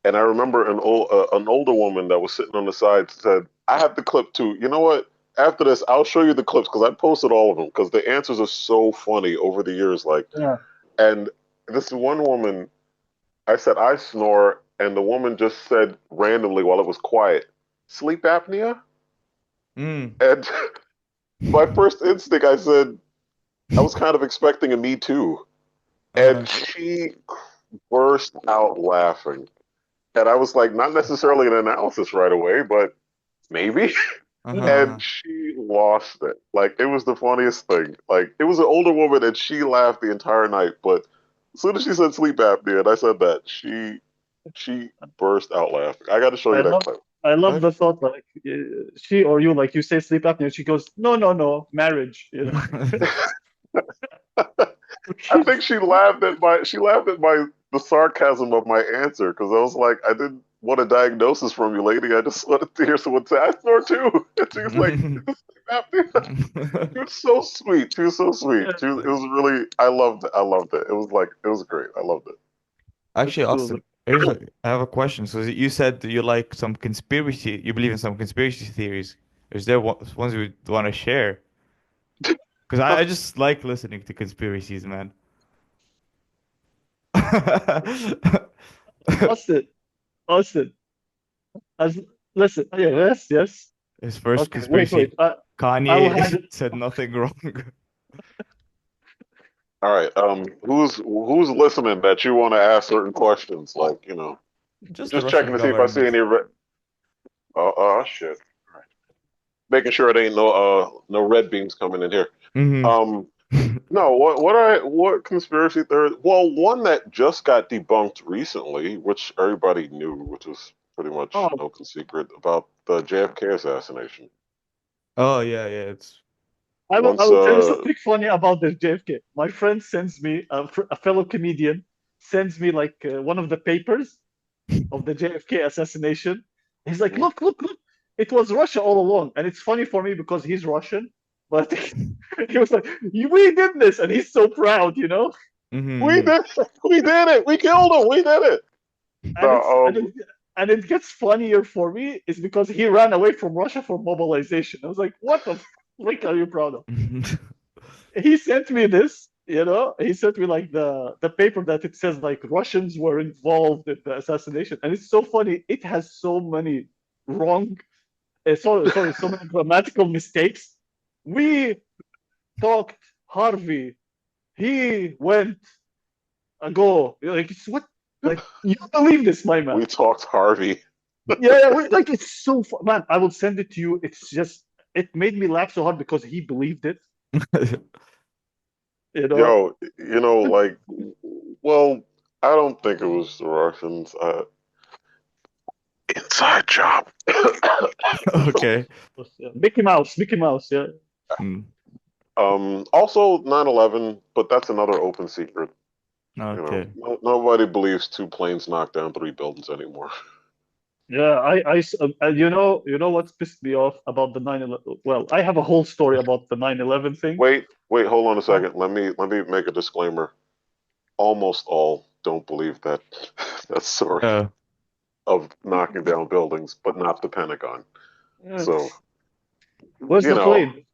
And I remember an older woman that was sitting on the side said, "I have the clip too. You know what? After this, I'll show you the clips because I posted all of them because the answers are so funny over the years. Like, Yeah. and this one woman, I said I snore, and the woman just said randomly while it was quiet, "Sleep apnea." Mm. And my first instinct, I said I was kind of expecting a me too, and Uh-huh. she burst out laughing. And I was like, not necessarily an analysis right away, but maybe. Uh-huh. And Uh-huh. she lost it. Like, it was the funniest thing. Like, it was an older woman and she laughed the entire night. But as soon as she said sleep apnea and I said that, she burst out laughing. I got to show I you that love clip. I love Right? the thought like she or you like you say sleep apnea. She goes, no, no, no, marriage. You know. I think she laughed at my the sarcasm of my answer because I was like, I didn't want a diagnosis from you, lady. I just wanted to hear someone say I snore too. And she was like, she was so sweet. She was so sweet. Yeah, It was really. I loved it. I loved it. It was like it was great. I loved it. that's Actually, cool. Austin, I have a question. So you said that you like some conspiracy, you believe in some conspiracy theories. Is there ones you want to share? Because I just like listening to conspiracies, man. Austin, Austin, as listen, yeah, yes, yes. His first Okay, wait, wait. conspiracy, I will hand Kanye it. said nothing wrong. All right. Who's listening that you want to ask certain questions? Like Just the just checking Russian to see if I see government. any. Shit. All right. Making sure it ain't no red beams coming in here. Hmm. Um, No, what conspiracy theory? Well, one that just got debunked recently, which everybody knew, which was pretty much Oh, no secret about the JFK assassination. Oh yeah, yeah. It's I Once will tell you something funny about this JFK. My friend sends me a fellow comedian sends me like one of the papers of the JFK assassination. He's like, look, look, look, it was Russia all along. And it's funny for me because he's Russian, but he was like, we did this, and he's so proud, you know. we hmm did we did it, we killed him, we did it. And it's No, and it gets funnier for me is because he ran away from Russia for mobilization. I was like, what the frick are you proud of? He sent me this, you know. He sent me like the paper that it says like Russians were involved in the assassination, and it's so funny. It has so many wrong, sorry, so many grammatical mistakes. We talked Harvey. He went ago. Like it's what? Like you believe this, my man? we talked Harvey. Yeah, yeah. Like it's so fun, man. I will send it to you. It's just it made me laugh so hard because he believed it. You know. Yo, like, well, I don't think it was the Russians. Inside job. Okay. Mickey Mouse, Mickey Mouse. Yeah. Mm. Also 9/11, but that's another open secret. Okay. Nobody believes two planes knocked down three buildings anymore. Yeah, you know what's pissed me off about the 9/11? Well, I have a whole story about the 9/11 thing. Wait, hold on a Oh, second. Let me make a disclaimer. Almost all don't believe that story Uh, of knocking down buildings, but not the Pentagon. yeah. So, Where's you the know, plane?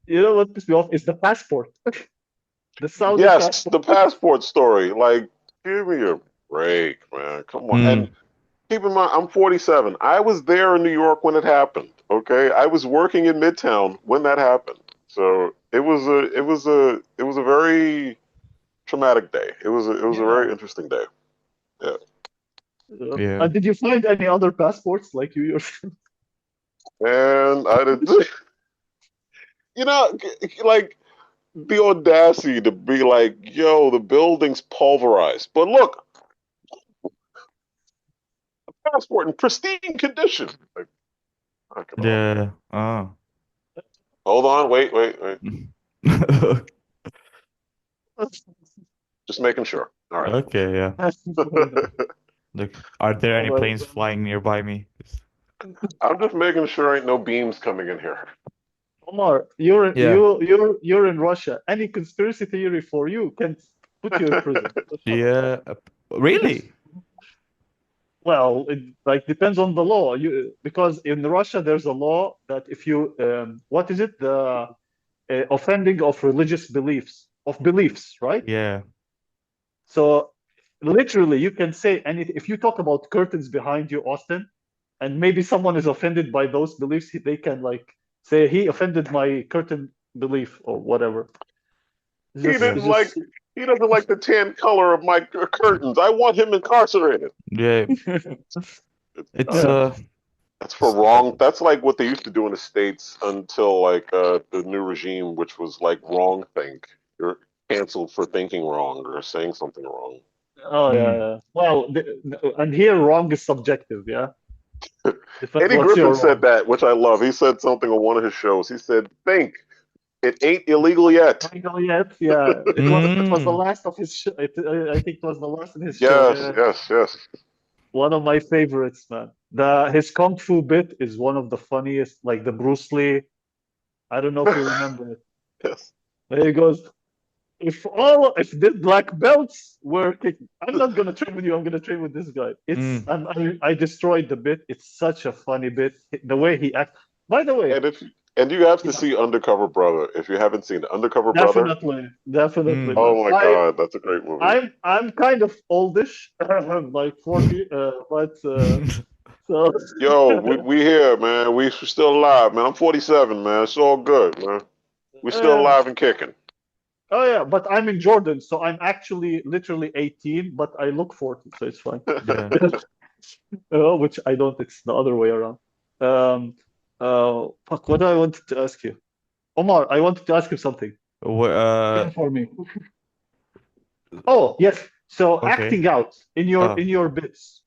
You know what pissed me off is the passport, the Saudi yes, passport. the passport story. Like, give me a break, man. Come on. And mm. keep in mind, I'm 47. I was there in New York when it happened. Okay, I was working in Midtown when that happened. So it was a very traumatic day. It was a Yeah. very interesting day. Yeah. Yeah. Did you find any other passports like you yourself? And I did, like the audacity to be like, yo, the building's pulverized. But look, passport in pristine condition. Like, knock it off, man. Yeah. Oh. Hold on, wait. Just making sure. All right. Okay, yeah. Look, are there any Oh my planes God. flying nearby me? I'm just making sure ain't no beams coming in here. Omar, you're Yeah. you you're you're in Russia. Any conspiracy theory for you can put you in prison. So shut up. Yeah. Really? Well, it like depends on the law. Because in Russia there's a law that if you what is it? The offending of religious beliefs, right? Yeah. So literally you can say anything. If you talk about curtains behind you, Austin, and maybe someone is offended by those beliefs, they can like say he offended my curtain belief or whatever. It's He just Yeah. it's didn't like. just He doesn't like the tan color of my curtains. I want him incarcerated. Yeah. It's yeah. That's for s- wrong. That's like what they used to do in the States until like the new regime, which was like wrong think. You're canceled for thinking wrong or saying something wrong. Oh yeah, mm, yeah. Well, and here wrong is subjective. Yeah, depends Eddie what's Griffin your said wrong. that, which I love. He said something on one of his shows. He said, "Think it ain't illegal yet." Not yet. Yeah, it was the mm, last of his show. I think it was the last of his show. Yes, Yeah, yes, yes, one of my favorites, man. The his kung fu bit is one of the funniest. Like the Bruce Lee. I don't know if you remember it. yes. There he goes. If the black belts were kicking, I'm not gonna train with you. I'm gonna train with this guy. mm. I destroyed the bit. It's such a funny bit. The way he acts. By the way, And if and you have to yeah, see Undercover Brother. If you haven't seen Undercover Brother, definitely, definitely, Mm. man. oh my God, that's a great movie. I'm kind of oldish, like 40, but so Yo, we here, man. We still alive, man. I'm 47, man. It's all good, man. We still uh, alive and kicking. oh yeah, but I'm in Jordan, so I'm actually literally 18, but I look 40, so it's fine. Yeah. Which I don't. It's the other way around. Um, fuck. What I wanted to ask you, Omar. I wanted to ask you something. Uh, For me. Oh yes. So okay. acting out in your Oh, in your bits.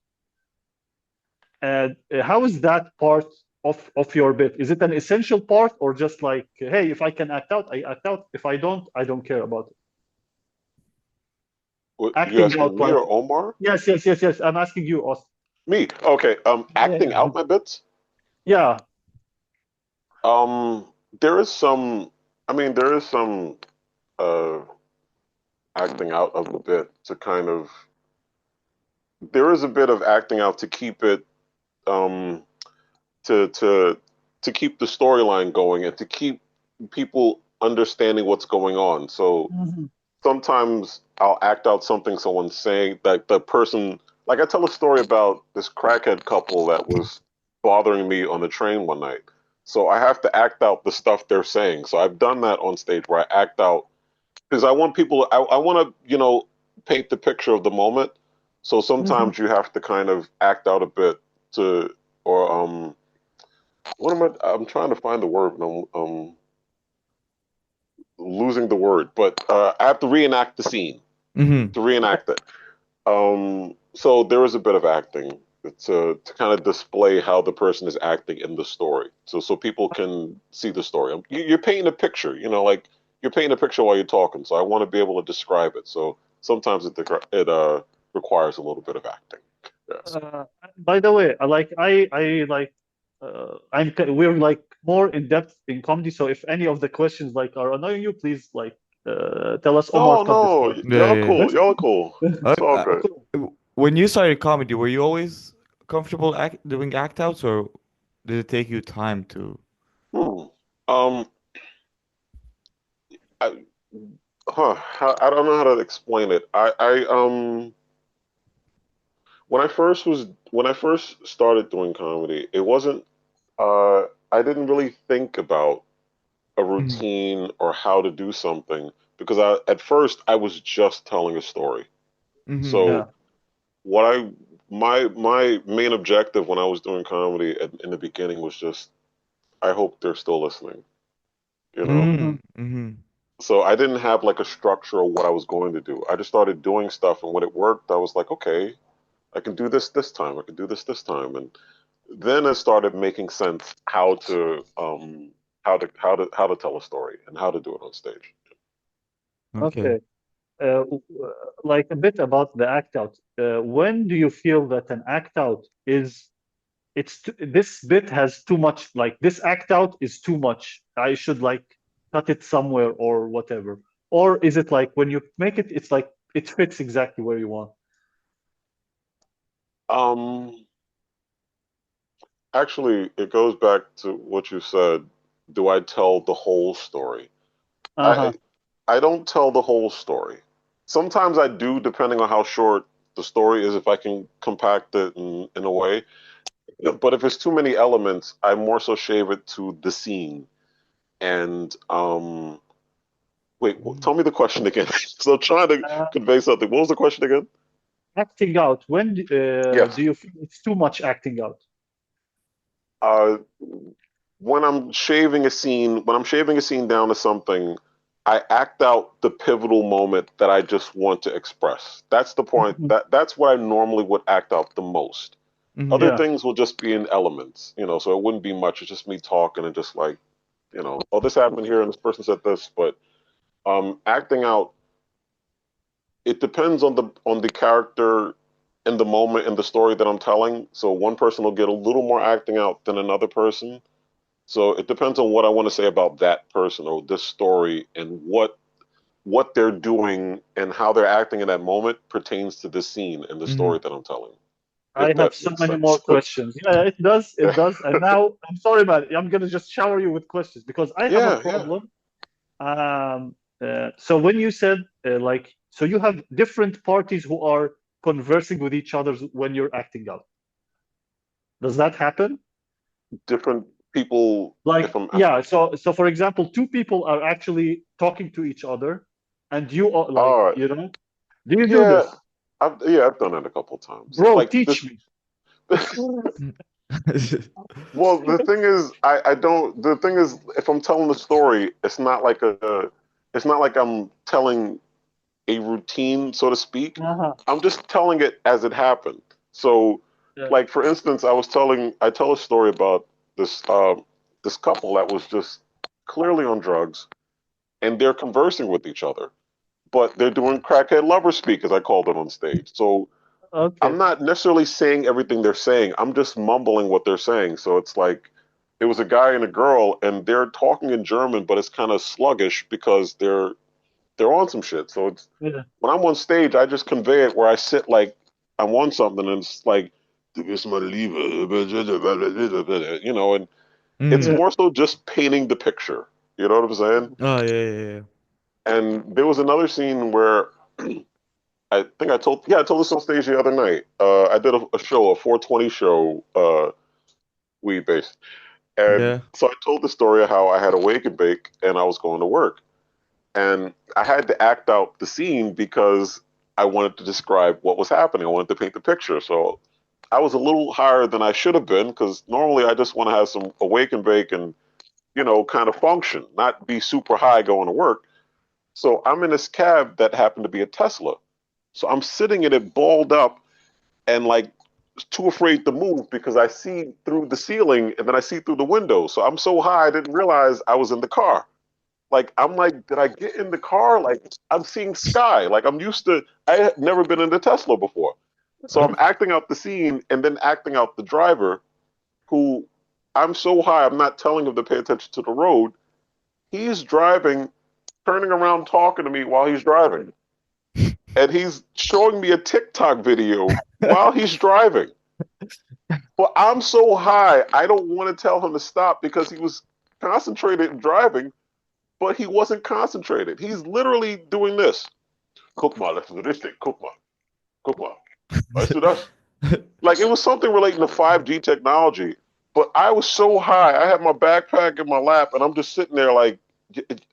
And how is that part of your bit? Is it an essential part or just like, hey, if I can act out, I act out. If I don't, I don't care about it. What, you Acting asking out, me like, or Omar? yes, yes, yes, yes. I'm asking you, Austin. Me. Okay. Acting Yeah, out my bits. yeah. There is some. I mean, there is some uh acting out of the bit to kind of. There is a bit of acting out to keep it um to to to keep the storyline going and to keep people understanding what's going on. So Mhm. sometimes I'll act out something someone's saying that the person, like I tell a story about this crackhead couple that was bothering me on the train one night. So I have to act out the stuff they're saying. So I've done that on stage where I act out because I want people, I want to, paint the picture of the moment. So Mhm. sometimes you have to kind of act out a bit to, or, what am I'm trying to find the word, and losing the word, but I have to reenact the scene mm-hmm. to reenact it. So there is a bit of acting to kind of display how the person is acting in the story, so people can see the story. You're painting a picture, like you're painting a picture while you're talking. So I want to be able to describe it. So sometimes it requires a little bit of acting. Yes. By the way, I like we're like more in depth in comedy. So if any of the questions like are annoying you, please like tell us, Omar, No, cut this no, part. Yeah, yeah, yeah. y'all are cool. It's all good. Cool. When you started comedy, were you always comfortable doing act outs, or did it take you time to? Hmm. Um. I, I don't know how to explain it. When I first started doing comedy, it wasn't I didn't really think about a Mm-hmm. routine or how to do something because at first I was just telling a story. Mm-hmm. Yeah. So what I my main objective when I was doing comedy in the beginning was just I hope they're still listening, you know. Mhm. Mm-hmm. So I didn't have like a structure of what I was going to do. I just started doing stuff, and when it worked, I was like, okay, I can do this time. I can do this time, and then it started making sense how to tell a story and how to do it on stage. Okay. Okay. Like a bit about the act out. When do you feel that an act out is this bit has too much, like this act out is too much. I should like cut it somewhere or whatever. Or is it like when you make it, it's like it fits exactly where you want? Um, Actually, it goes back to what you said. Do I tell the whole story? I Uh-huh. I don't tell the whole story. Sometimes I do, depending on how short the story is, if I can compact it in a way. But if it's too many elements, I more so shave it to the scene. And wait, Mm. tell me the question again. So I'm trying to Uh, convey something. What was the question again? Acting out. When do Yes. you feel it's too much acting out? Uh, when I'm shaving a scene down to something, I act out the pivotal moment that I just want to express. That's the point. Mhm. That's what I normally would act out the most. Mhm. Other Yeah. things will just be in elements, so it wouldn't be much. It's just me talking and just like, oh, this happened here and this person said this, but acting out, it depends on the character in the moment in the story that I'm telling. So one person will get a little more acting out than another person. So it depends on what I want to say about that person or this story and what they're doing and how they're acting in that moment pertains to the scene and the story Mhm. that I'm telling. I If have that so makes many more sense. questions. Yeah, it does. It Yeah. does. And now, I'm sorry, man. I'm gonna just shower you with questions because I have a Yeah, yeah. problem. So when you said like, so you have different parties who are conversing with each other when you're acting out. Does that happen? Different people. If Like, I'm, yeah. So for example, two people are actually talking to each other, and you are like, uh, do you do yeah, this, I've done it a couple times. bro? Like Teach this. me. Mm. Well, the thing is, I don't. The thing is, if I'm telling the story, it's not like I'm telling a routine, so to speak. Uh-huh. I'm just telling it as it happened. So, Yeah. like for instance, I tell a story about this this couple that was just clearly on drugs, and they're conversing with each other, but they're doing crackhead lover speak, as I called it on stage. So I'm Okay. not necessarily saying everything they're saying. I'm just mumbling what they're saying. So it's like it was a guy and a girl, and they're talking in German, but it's kind of sluggish because they're on some shit. So it's Yeah. when I'm on stage, I just convey it where I sit like I'm on something, and it's like, and it's Mhm. Yeah. more so just painting the picture. You know what I'm saying? Oh, yeah, yeah, yeah. And there was another scene where I told this on stage the other night. I did a show, a 420 show, weed based. And Yeah. so I told the story of how I had a wake and bake and I was going to work. And I had to act out the scene because I wanted to describe what was happening. I wanted to paint the picture. So I was a little higher than I should have been because normally I just want to have some awake and bake and, kind of function, not be super high going to work. So I'm in this cab that happened to be a Tesla. So I'm sitting in it balled up and like too afraid to move because I see through the ceiling and then I see through the window. So I'm so high I didn't realize I was in the car. Like I'm like, did I get in the car? Like I'm seeing sky. Like I'm used to. I had never been in the Tesla before, so I'm acting out the scene and then acting out the driver, who I'm so high I'm not telling him to pay attention to the road. He's driving, turning around, talking to me while he's driving, and he's showing me a TikTok video while he's driving. But I'm so high, I don't want to tell him to stop because he was concentrated in driving, but he wasn't concentrated. He's literally doing this. Guck mal, das ist richtig. Guck mal. Guck mal. Weißt du das? Like it was something relating to 5G technology. But I was so high. I had my backpack in my lap and I'm just sitting there like,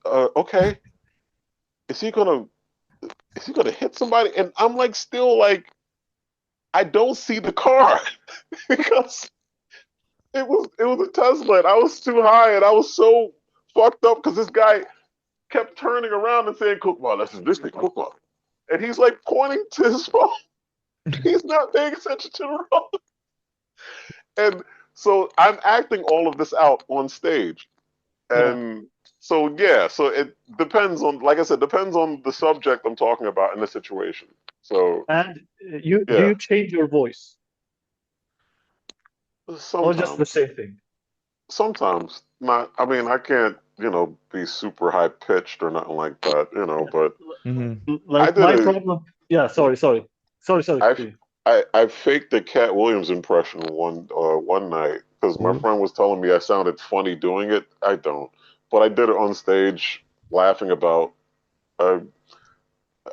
okay, is he gonna is he gonna hit somebody? And I'm like still like I don't see the car because it was a Tesla and I was too high and I was so fucked up because this guy kept turning around and saying, "Cook mal, that's this thing, cook mal," and he's like pointing to his phone. He's not paying attention to the road, and so I'm acting all of this out on stage, Yeah. and so yeah, so it depends on, like I said, depends on the subject I'm talking about in the situation. So And you do yeah, you change your voice? or just the Sometimes, same thing? sometimes not. I mean, I can't, be super high pitched or nothing like that, Yeah. but Hmm. I Like did my a, problem. Yeah, sorry. I, Continue. I faked a Cat Williams impression one night because my Ooh. friend was telling me I sounded funny doing it. I don't, but I did it on stage laughing about a,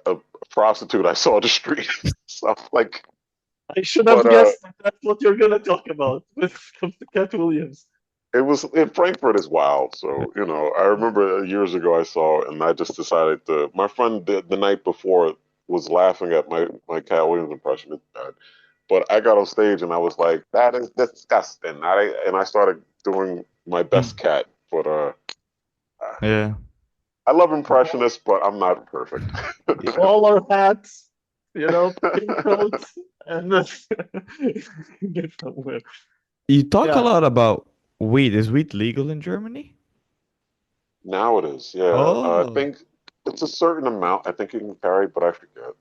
a prostitute I saw on the street. So like, I should but have guessed that that's what you're gonna talk about with comes to Cat Williams. it was in Frankfurt is wild. So, I remember years ago I saw it and I just decided to. My friend the night before was laughing at my Cat Williams impression. It's bad. But I got on stage and I was like, that is disgusting. And I started doing my best cat. But Yeah. I love We all, impressionists, but I'm not perfect. we all are hats, pink coats, and get somewhere. You talk a Yeah, lot about weed. Is weed legal in Germany? Now it is, yeah. I Oh, think it's a certain amount I think you can carry, but I forget.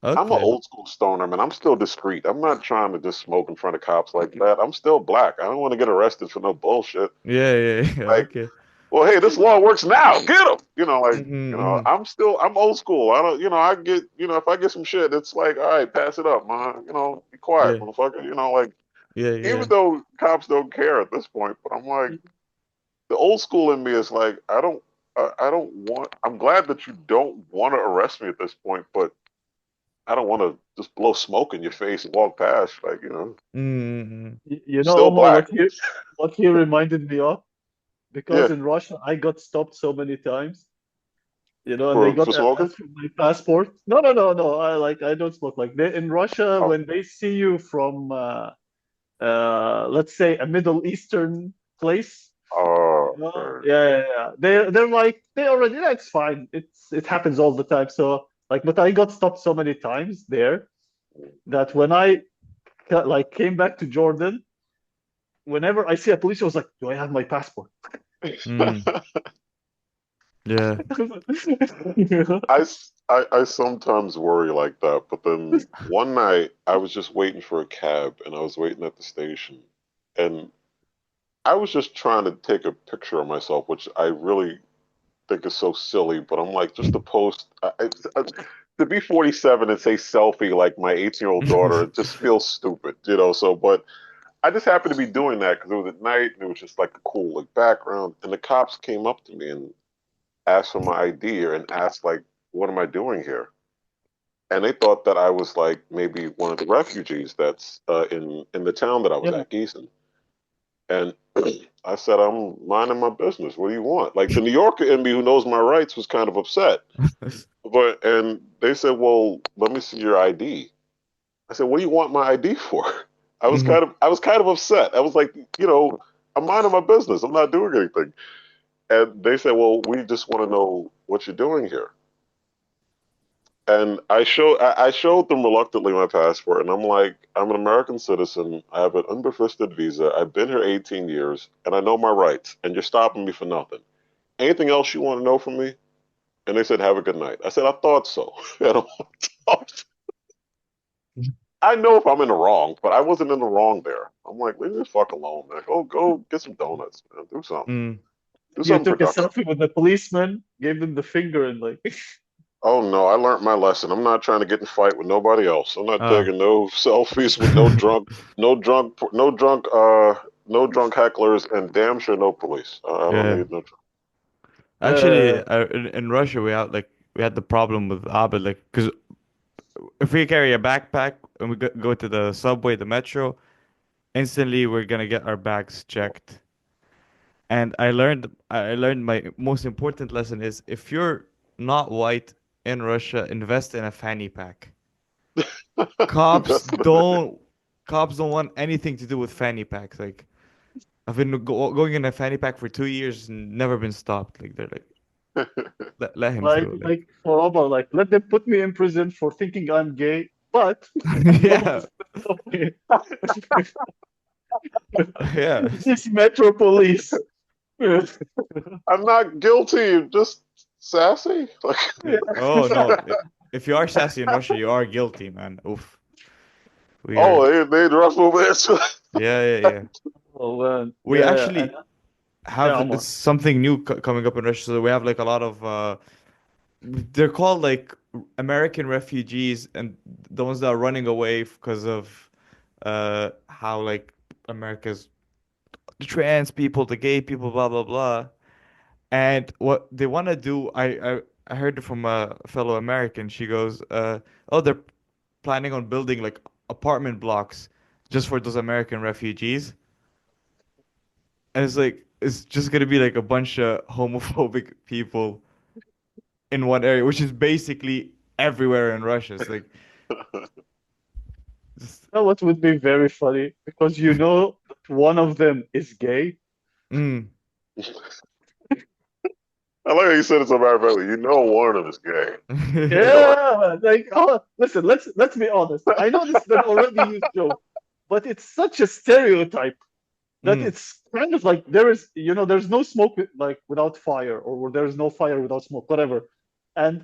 I'm an okay. old school stoner, man. I'm still discreet. I'm not trying to just smoke in front of cops like that. I'm still black. I don't want to get arrested for no bullshit. Yeah, yeah, yeah. Like, Okay. well, hey, this law works now. Get them. Hmm. I'm old school. I don't, I get, if I get some shit, it's like, all right, pass it up, man. Be quiet, Yeah, motherfucker. Like, yeah, even yeah. though cops don't care at this point, but I'm like, the old school in me is like, I don't want. I'm glad that you don't want to arrest me at this point, but I don't want to just blow smoke in your face and walk past. Like, Mm-hmm. you know, still Omar, black. what he reminded me of, because Yeah, in Russia I got stopped so many times, and they for got smoking. asked for my passport. No. I don't smoke. Like in Russia, Oh, when they see you from let's say a Middle Eastern place. okay. Yeah. They're like they already. That's fine. It happens all the time. So like, but I got stopped so many times there that when I like came back to Jordan, whenever I see a police, I was like, "Do I have my passport?" Mm. Yeah. I sometimes worry like that, but then one night I was just waiting for a cab and I was waiting at the station and I was just trying to take a picture of myself, which I really think is so silly, but I'm like, just to post, to be 47 and say selfie like my 18-year-old daughter, it just feels stupid, so, but I just happened to be doing that because it was at night and it was just like a cool like background and the cops came up to me and asked for my ID and asked like, what am I doing here? And they thought that I was like maybe one of the refugees that's in the town that I was Yeah, at, Gießen. And I said, I'm minding my business. What do you want? Like the New Yorker in me who knows my rights was kind of upset. And they said, well, let me see your ID. I said, what do you want my ID for? Hmm. I was kind of upset. I was like, I'm minding my business. I'm not doing anything. And they said, well, we just want to know what you're doing here. And I showed them reluctantly my passport, and I'm like, I'm an American citizen. I have an unbefristed visa. I've been here 18 years, and I know my rights. And you're stopping me for nothing. Anything else you want to know from me? And they said, have a good night. I said, I thought so. I know if I'm in the wrong, but I wasn't in the wrong there. I'm like, leave me the fuck alone, man. Go get some donuts, man. Do something. Mm. Do you something took a productive. selfie with the policeman, gave them the finger, and like, Oh no, I learned my lesson. I'm not trying to get in a fight with nobody else. I'm not Ah. taking no selfies with no drunk hecklers, and damn sure no police. I don't Yeah. need no. Actually, uh, in Russia, we had the problem with Abed, like, because if we carry a backpack and we go to the subway, the metro, instantly we're gonna get our bags checked. And I learned my most important lesson is if you're not white in Russia, invest in a fanny pack. Cops Invest don't cops don't want anything to do with fanny packs. Like I've been going in a fanny pack for 2 years and never been stopped. Like they're like let him like, through. Like like for Omar, like, let them put me in prison for thinking I'm gay, but yeah, don't stop me. yeah. This metro police. Yeah. I'm not guilty. I'm just sassy. Like, Yeah. Oh no, if you are sassy in Russia, you are guilty, man. Oof. We are. oh, they rough over there. Yeah, yeah, yeah. Oh man, We yeah, yeah, and actually yeah, have Omar. something new co coming up in Russia. So we have like a lot of they're called like American refugees, and the ones that are running away because of how like America's the trans people, the gay people, blah blah blah. And what they want to do, I heard it from a fellow American. She goes, oh, they're planning on building like apartment blocks just for those American refugees. And it's like it's just gonna be like a bunch of homophobic people in one area, which is basically everywhere in Russia. It's like just, You know what would be very funny? Because you know that one of them is gay. mm. I like how you said it's a matter of fact. You know, one of them is gay. Yeah, like oh, listen, let's be honest. I know this is an already used joke, but it's such a stereotype that Mm. it's kind of like there is, there's no smoke like without fire, or there is no fire without smoke, whatever. And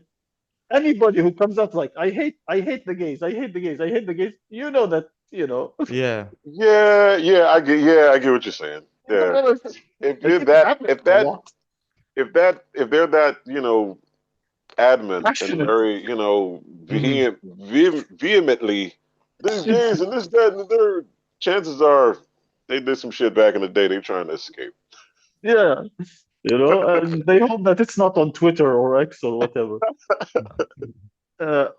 anybody who comes out like, I hate the gays, I hate the gays, I hate the gays, you know that, Yeah. Yeah, I get what you're saying. Yeah, if like you're it that, happens a lot. if they're that, adamant and Passionate. very, Hmm. vehemently, these gays and this, that, and the third, chances are they did some shit back in the day. They trying to escape. Yeah, and they hope that it's not on Twitter or X or whatever.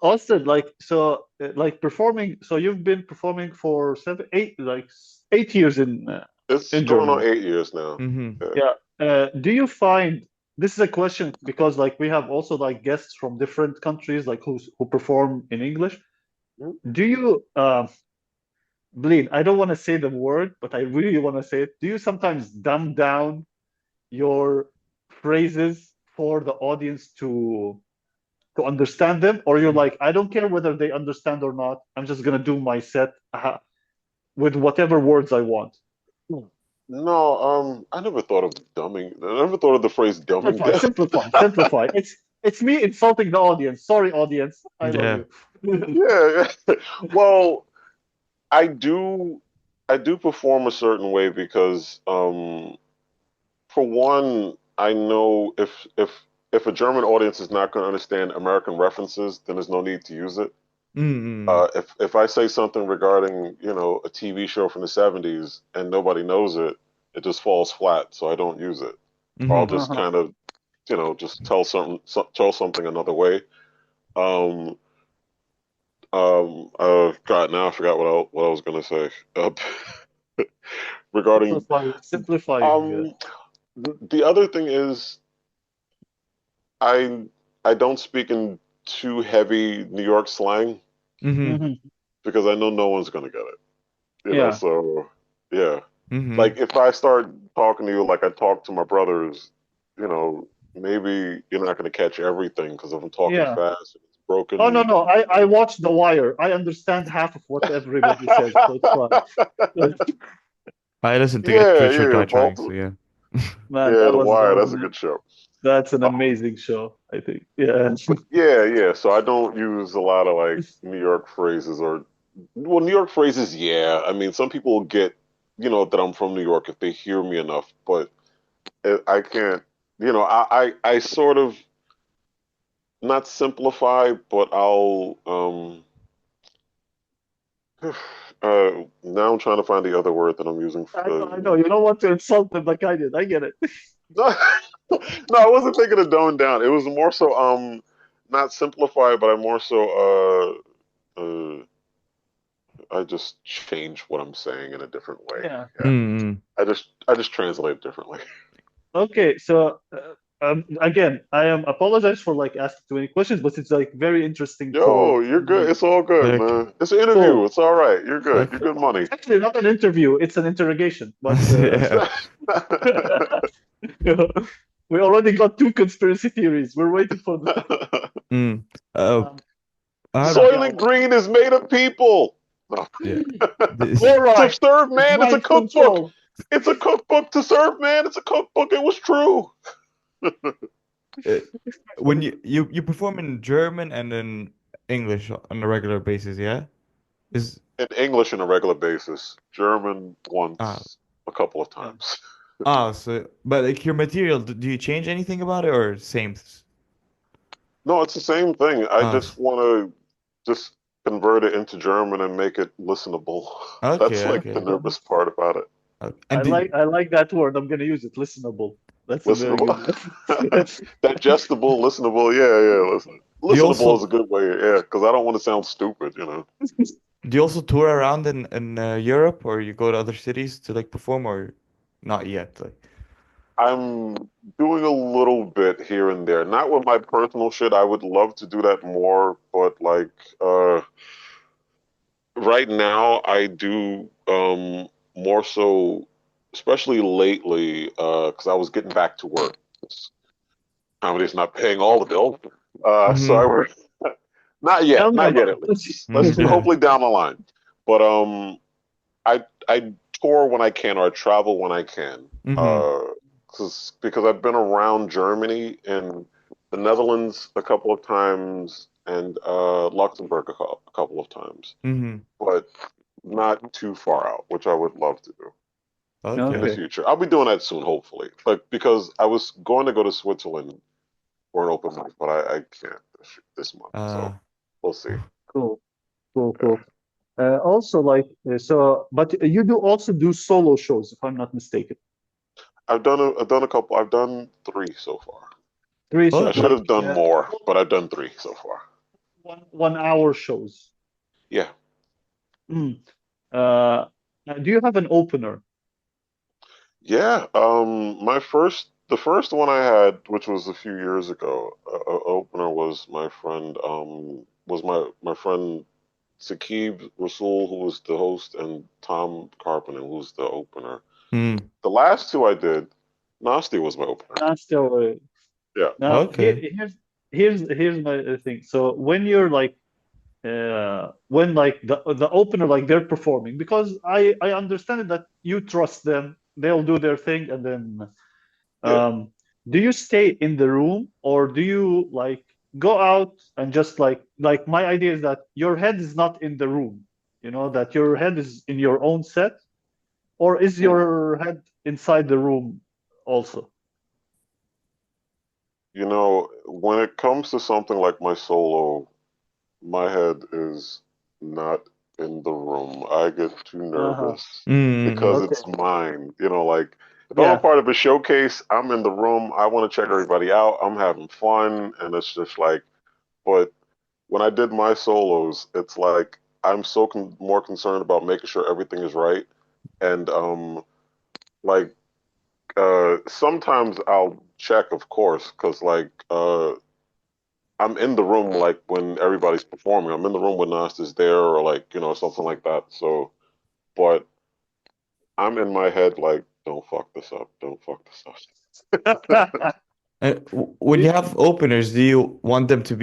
Austin, like performing. So you've been performing for 8 years It's in going on Germany. 8 years now. Hmm. Yeah. Yeah. Do you find this is a question because like we have also like guests from different countries like who perform in English. Do you Bleed? I don't want to say the word, but I really want to say it. Do you sometimes dumb down your phrases for the audience to understand them, or you're like, I don't care whether they understand or not. I'm just gonna do my set with whatever words I want. No, I never thought of dumbing. I never thought of the phrase dumbing Simplify, down. simplify, simplify. It's me insulting the audience. Sorry, audience. I love Yeah. you. Yeah. Well, I do I do perform a certain way because for one, I know if a German audience is not going to understand American references, then there's no need to use it. Mm-hmm. If I say something regarding, a TV show from the 70s and nobody knows it, it just falls flat, so I don't use it. Or I'll Hmm. just Uh-huh. kind of, just tell something another way. Um, God, now I forgot what I was gonna say. Regarding, Simplifying. um, the other thing is I I don't speak in too heavy New York slang Hmm. Mhm. because I know no one's gonna get it. Yeah. So yeah. Hmm. Like if I start talking to you like I talk to my brothers, maybe you're not gonna catch everything because if I'm talking Yeah. fast and it's Oh no, broken. no. I watched The Wire. I understand half of what everybody says, so it's fine. I listen to get Yeah, rich or yeah, die trying, so Baltimore. yeah. Man, Yeah, that The was Wire. That's a good show. that's an Um, amazing show, I think. Yeah. but yeah, yeah. So I don't use a lot of like New York phrases or well, New York phrases. Yeah, I mean, some people will get that I'm from New York if they hear me enough, but I can't. I sort of not simplify, but I'll now I'm trying to find the other word that I'm using. I know. You don't want to insult them like I did. I get it. No, no, I wasn't thinking of dumbing down. It was more so not simplify, but I more so I just change what I'm saying in a different way. Yeah. Yeah. Mm-hmm. I just translate it differently. Okay. So again, I am apologize for like asking too many questions, but it's like very interesting Yo, you're for good. me. It's all good, Okay. man. It's an interview. Cool. It's all right. You're good. You're Okay. good money. It's actually not an interview. It's an interrogation. But Yeah. you know, we already got two conspiracy theories. We're waiting for the third. Mm. Oh, Um, I had a yeah. Soylent Green is made of people. No. yeah. This, To Fluoride serve is man, it's a mind cookbook. control. It's a cookbook to serve man. It's a cookbook. It was true. uh, when you perform in German and in English on a regular basis, yeah? Is In English on a regular basis. German ah once a couple of Yeah. times. so but like your material, do you change anything about it or same? No, it's the same thing. I Ah, just want to just convert it into German and make it listenable. That's okay, like the okay. nervous part about it. Okay. And did I like that word. I'm gonna use it. Listenable. That's a very Listenable. good word. Digestible, listenable. Yeah, yeah. do you Listenable is a also good way. Yeah, because I don't want to sound stupid. do you also tour around in Europe or you go to other cities to like perform or not yet? Like, I'm doing a little bit here and there. Not with my personal shit. I would love to do that more, but like right now I do more so, especially lately, because I was getting back to work. Comedy's not paying all the bills. So I mm-hmm. work. Not Tell yet, me not yet about at it. least. Let's Mm-hmm. hopefully down the line. But I tour when I can or I travel when I can. Mm-hmm. Uh, because I've been around Germany and the Netherlands a couple of times and Luxembourg a couple of times, Mm-hmm. but not too far out, which I would love to do in the Okay. Okay, future. I'll be doing that soon, hopefully. But because I was going to go to Switzerland for an open mic, but I can't this month, so Uh we'll see. cool, cool, Yeah. cool. Also, like, but you do also do solo shows, if I'm not mistaken. I've done a couple. I've done three so far. Three, I so okay. should like have done more, but I've done three so far. 1 hour shows. Yeah. Mm. Uh, do you have an opener? Yeah. The first one I had, which was a few years ago, opener was my friend, my friend Sakib Rasul, who was the host, and Tom Carpenter, who was the opener. Mm. The last two I did, Nasty was my opener. Not still. Yeah. Now Okay. here's my thing. So when you're like when like the opener like they're performing, because I understand that you trust them, they'll do their thing, and then Yeah. um, do you stay in the room or do you like go out and just like my idea is that your head is not in the room, that your head is in your own set, or is Hmm. your head inside the room also? When it comes to something like my solo, my head is not in the room. I get too Uh-huh. nervous because Mm-hmm. Okay. it's mine. Like if I'm a Yeah. part of a showcase, I'm in the room. I want to check everybody out. I'm having fun, and it's just like. But when I did my solos, it's like I'm so more concerned about making sure everything is right, and like sometimes I'll check, of course, because I'm in the room like when everybody's performing. I'm in the room when Nas is there or like, something like that. So, but I'm in my head like, don't fuck this up. Don't fuck this up. When you have openers, do you want them to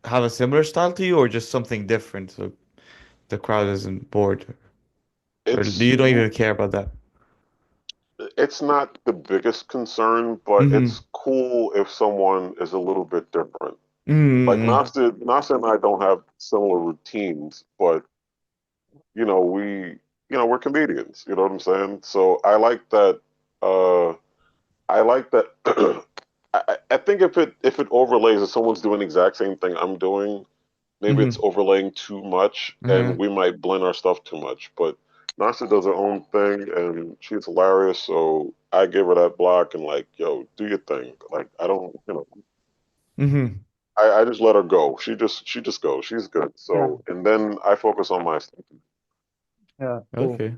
have a similar style to you or just something different so the crowd isn't bored? Or do It's you don't even care about that? it's not the biggest concern, but Mm-hmm. it's cool if someone is a little bit different. Like Mm-hmm. Nasta and I don't have similar routines, but we're comedians. You know what I'm saying? So I like that. Uh, I like that. I think if it overlays, if someone's doing the exact same thing I'm doing, maybe it's Mm-hmm. overlaying too much, and Uh-huh. we might blend our stuff too much. But Nasa does her own thing, and she's hilarious. So I give her that block and like, yo, do your thing. Like I don't, Mm-hmm. I just let her go. She just goes. She's good. Yeah. So and then I focus on my stuff. Yeah. Cool. Okay.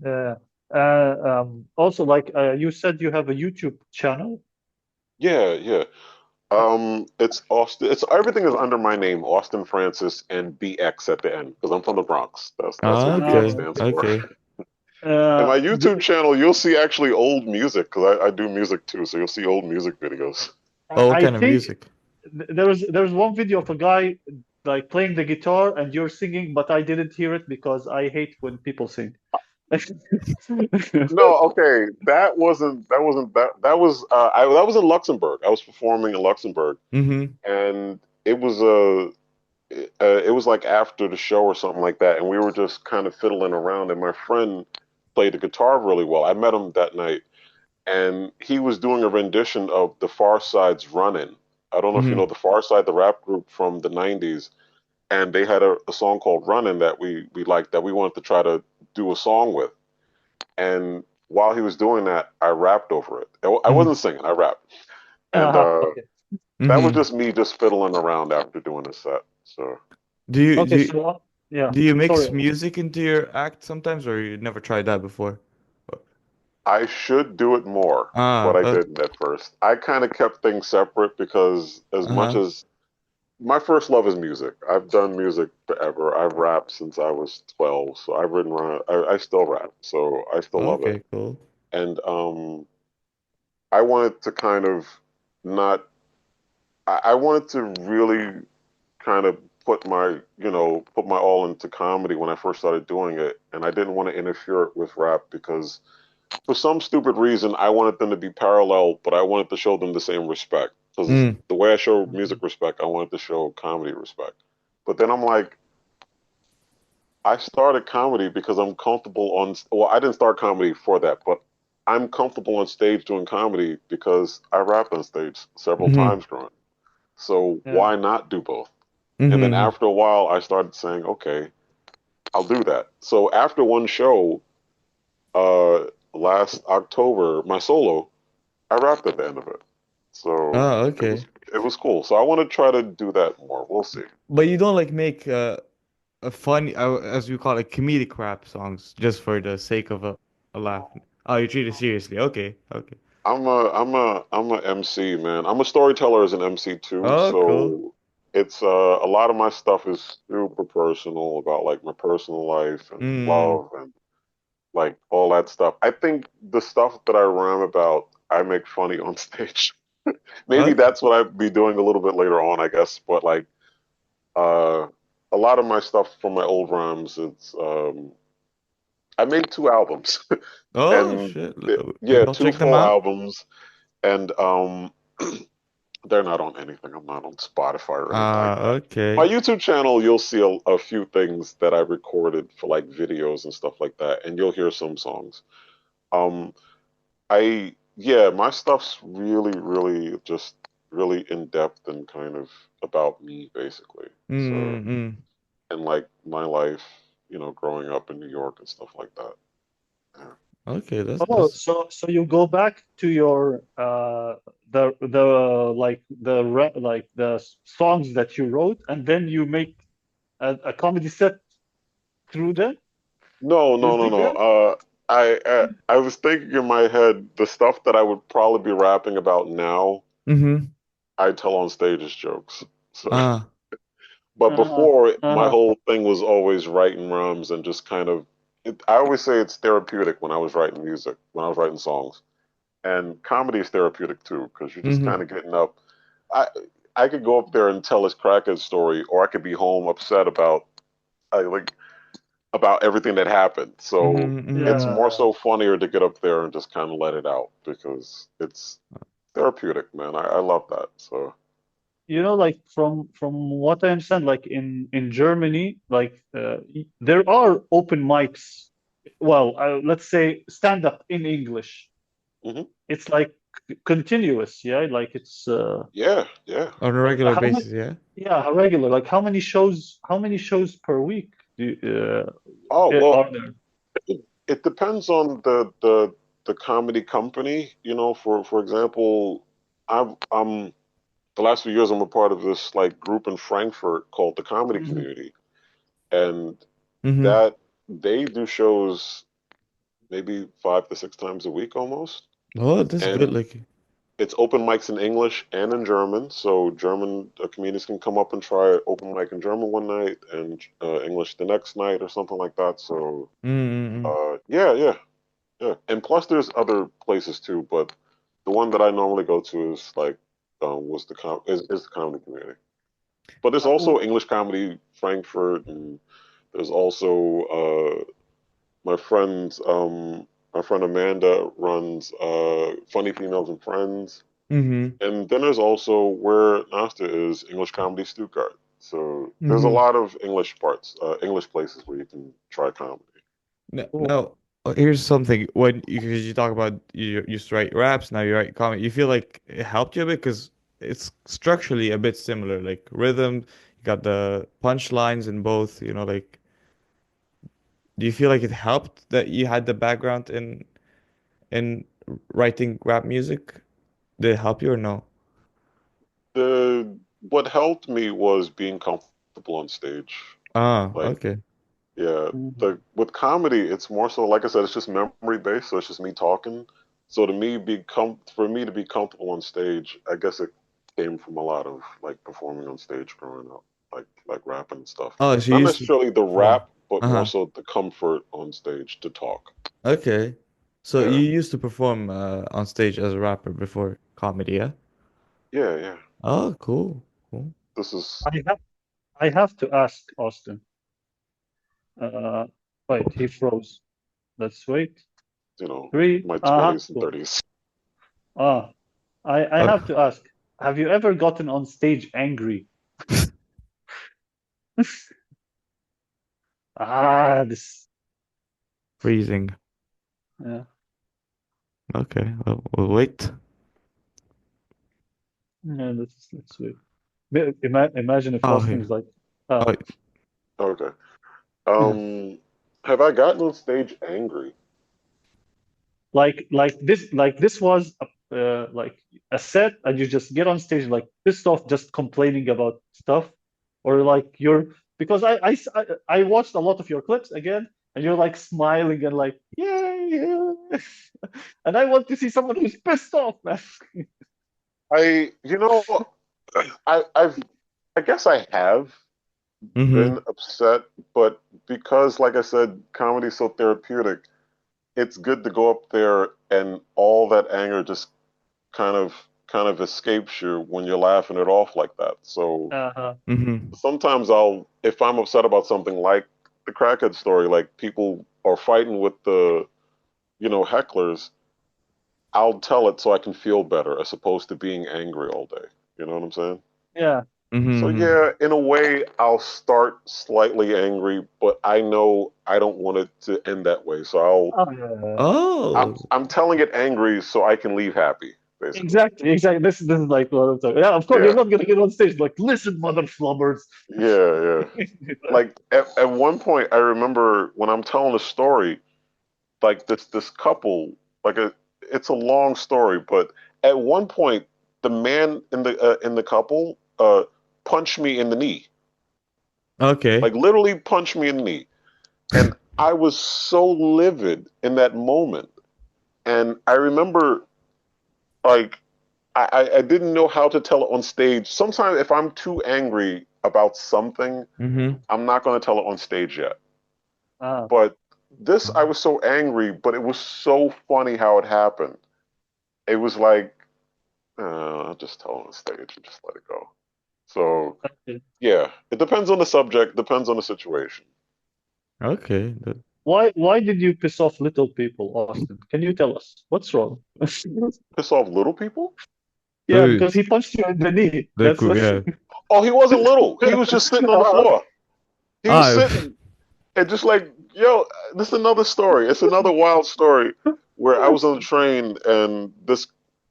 Yeah. Also, like you said, you have a YouTube channel. Yeah, yeah. It's Austin. It's everything is under my name, Austin Francis, and BX at the end because I'm from the Bronx. That's what the BX Okay. stands Okay. for. Okay. And my Do, YouTube channel, you'll see actually old music because I do music too, so you'll see old music videos. Oh, what I kind of think music? there was one video of a guy like playing the guitar and you're singing, but I didn't hear it because I hate when people sing. No, okay, that was in Luxembourg. I was performing in Luxembourg, Mm-hmm. and it was a it was like after the show or something like that, and we were just kind of fiddling around, and my friend played the guitar really well. I met him that night, and he was doing a rendition of The Far Side's "Runnin'." I don't know if you know Hmm. The Far Side, the rap group from the '90s, and they had a song called "Runnin'" that we liked that we wanted to try to do a song with. And while he was doing that, I rapped over it. I Hmm. wasn't singing, I rapped, and Okay. that was Hmm. just me just fiddling around after doing the set. So. Do you Okay, do you, so yeah. do you Sorry. mix music into your act sometimes, or you never tried that before? I should do it more, but Ah, I didn't at first. I kind of kept things separate because as much uh-huh. as my first love is music, I've done music forever. I've rapped since I was 12, so I've written around. I still rap, so I still love it. Okay, cool. And I wanted to kind of not. I wanted to really kind of put my all into comedy when I first started doing it, and I didn't want to interfere with rap because for some stupid reason, I wanted them to be parallel, but I wanted to show them the same respect. Because Mm. the way I show music Mhm. respect, I wanted to show comedy respect. But then I'm like, I started comedy because I'm comfortable on. Well, I didn't start comedy for that, but I'm comfortable on stage doing comedy because I rapped on stage several Hmm. times growing. So Yeah. why not do both? And then Hmm. after a while, I started saying, okay, I'll do that. So after one show, uh, last October, my solo, I rapped at the end of it. So Oh, it was okay. it was cool. So I want to try to do that more. We'll see. But you don't like make a funny, as you call it, comedic rap songs just for the sake of a laugh. Oh, you treat it seriously. Okay, okay. I'm a MC, man. I'm a storyteller as an MC too. Oh, cool. So it's a lot of my stuff is super personal about like my personal life and Mm. love and like all that stuff. I think the stuff that I rhyme about, I make funny on stage. Maybe Okay. that's what I'd be doing a little bit later on, I guess. But like uh a lot of my stuff from my old rhymes, it's I made two albums. Oh And shit. yeah, Maybe I'll two check them full out. albums, and they're not on anything. I'm not on Spotify or anything like Ah, that. My okay. YouTube channel, you'll see a few things that I recorded for like videos and stuff like that, and you'll hear some songs. Um, yeah, my stuff's really just really in depth and kind of about me basically. So, Mm. and like my life, growing up in New York and stuff like that. Yeah. Okay, Oh, that's so you go back to your the like like the songs that you wrote, and then you make a comedy set through them No, using no. them. I was thinking in my head the stuff that I would probably be rapping about now. mm-hmm. I tell on stage as jokes. So, Ah. but Uh-huh. before, my Uh-huh. whole thing was always writing rhymes and just kind of. I always say it's therapeutic when I was writing music, when I was writing songs, and comedy is therapeutic too because you're just kind Mm-hmm. of getting up. I I could go up there and tell this crackhead story, or I could be home upset like about everything that happened. So Mm-hmm. it's Mm-hmm. more Yeah. so funnier to get up there and just kind of let it out because it's therapeutic, man. I love that. So, Like from what I understand, like in Germany, like there are open mics. Well, let's say stand up in English. hmm It's like continuous, yeah. Like it's yeah, yeah. On a regular how many? basis, yeah. Yeah, how regular. Like how many shows? How many shows per week Oh well, are there? it depends on the comedy company. For example, I'm the last few years I'm a part of this like group in Frankfurt called the Comedy Mhm. Community, and Mm-hmm. that they do shows maybe 5 to 6 times a week almost. Oh, that's good. And Like, it's open mics in English and in German, so German comedians can come up and try open mic in German one night and English the next night or something like that. So, mm-hmm. yeah, yeah. And plus, there's other places too, but the one that I normally go to is like is the comedy community. But there's also Uh, English comedy Frankfurt, and there's also my friend my friend Amanda runs Funny Females and Friends. Mm-hmm. And then there's also where Nasta is English Comedy Stuttgart. So there's a Hmm. lot of English parts, English places where you can try comedy. No, Cool. no. Here's something. When because you talk about you used to write raps, now you write comedy. You feel like it helped you a bit because it's structurally a bit similar, like rhythm. You got the punchlines in both. Like, do you feel like it helped that you had the background in writing rap music? Did it help you or no? The What helped me was being comfortable on stage. Ah, Like, okay. yeah, Mhm. the with comedy, it's more so like I said, it's just memory based, so it's just me talking. So for me to be comfortable on stage, I guess it came from a lot of like performing on stage growing up, like rapping and stuff. Oh, so you Not used to necessarily the perform. rap, but more Uh-huh. so the comfort on stage to talk. Okay. So you Yeah, used to perform on stage as a rapper before comedy, yeah? yeah, yeah. Oh, cool. Cool. This is, I have I have to ask Austin. Uh, Wait, he froze. Let's wait. Three. my Uh-huh. 20s and Cool. 30s. Ah, I have to ask. Have you ever gotten on stage angry? This. Freezing. Yeah. Okay, well, we'll wait. Yeah. Let's wait. Imagine if Oh, Austin here. is like, Oh, Okay. Um, have I gotten on stage angry? like this was like a set, and you just get on stage like pissed off, just complaining about stuff, or like you're because I watched a lot of your clips again, and you're like smiling and like yay, yeah. And I want to see someone who's pissed off, man. I, you know, I've, I guess I have mm-hmm. been upset, but because, like I said, comedy's so therapeutic, it's good to go up there and all that anger just kind of escapes you when you're laughing it off like that. So Uh-huh. Mm-hmm. sometimes if I'm upset about something like the crackhead story, like people are fighting with the, hecklers, I'll tell it so I can feel better as opposed to being angry all day. You know what I'm saying? Yeah. So Mm-hmm. yeah, in a way, I'll start slightly angry, but I know I don't want it to end that way. So Oh yeah. Oh, I'm telling it angry so I can leave happy, basically. Exactly. This is like what I'm talking. Yeah, of course you're Yeah, not gonna get on stage like, listen, mother flubbers. yeah, yeah. Like at one point, I remember when I'm telling a story, like this couple, it's a long story, but at one point, the man in the couple punched me in the knee, okay. like literally punched me in the knee. And I was so livid in that moment. And I remember, like, I didn't know how to tell it on stage. Sometimes, if I'm too angry about something, Mm-hmm. I'm not going to tell it on stage yet. Ah, But this, I was so angry, but it was so funny how it happened. It was like, I'll just tell it on stage and just let it go. So, okay. yeah, it depends on the subject, depends on the situation. Okay. Why did you piss off little people, Austin? Can you tell us what's wrong? Piss off little people? Yeah, Dude, because he punched you in the knee. the That's crew, what. yeah. Oh, he wasn't little. He was just sitting on the Uh, floor. He was Ah, sitting and just like, yo, this is another story. It's another wild story where I was on the train and this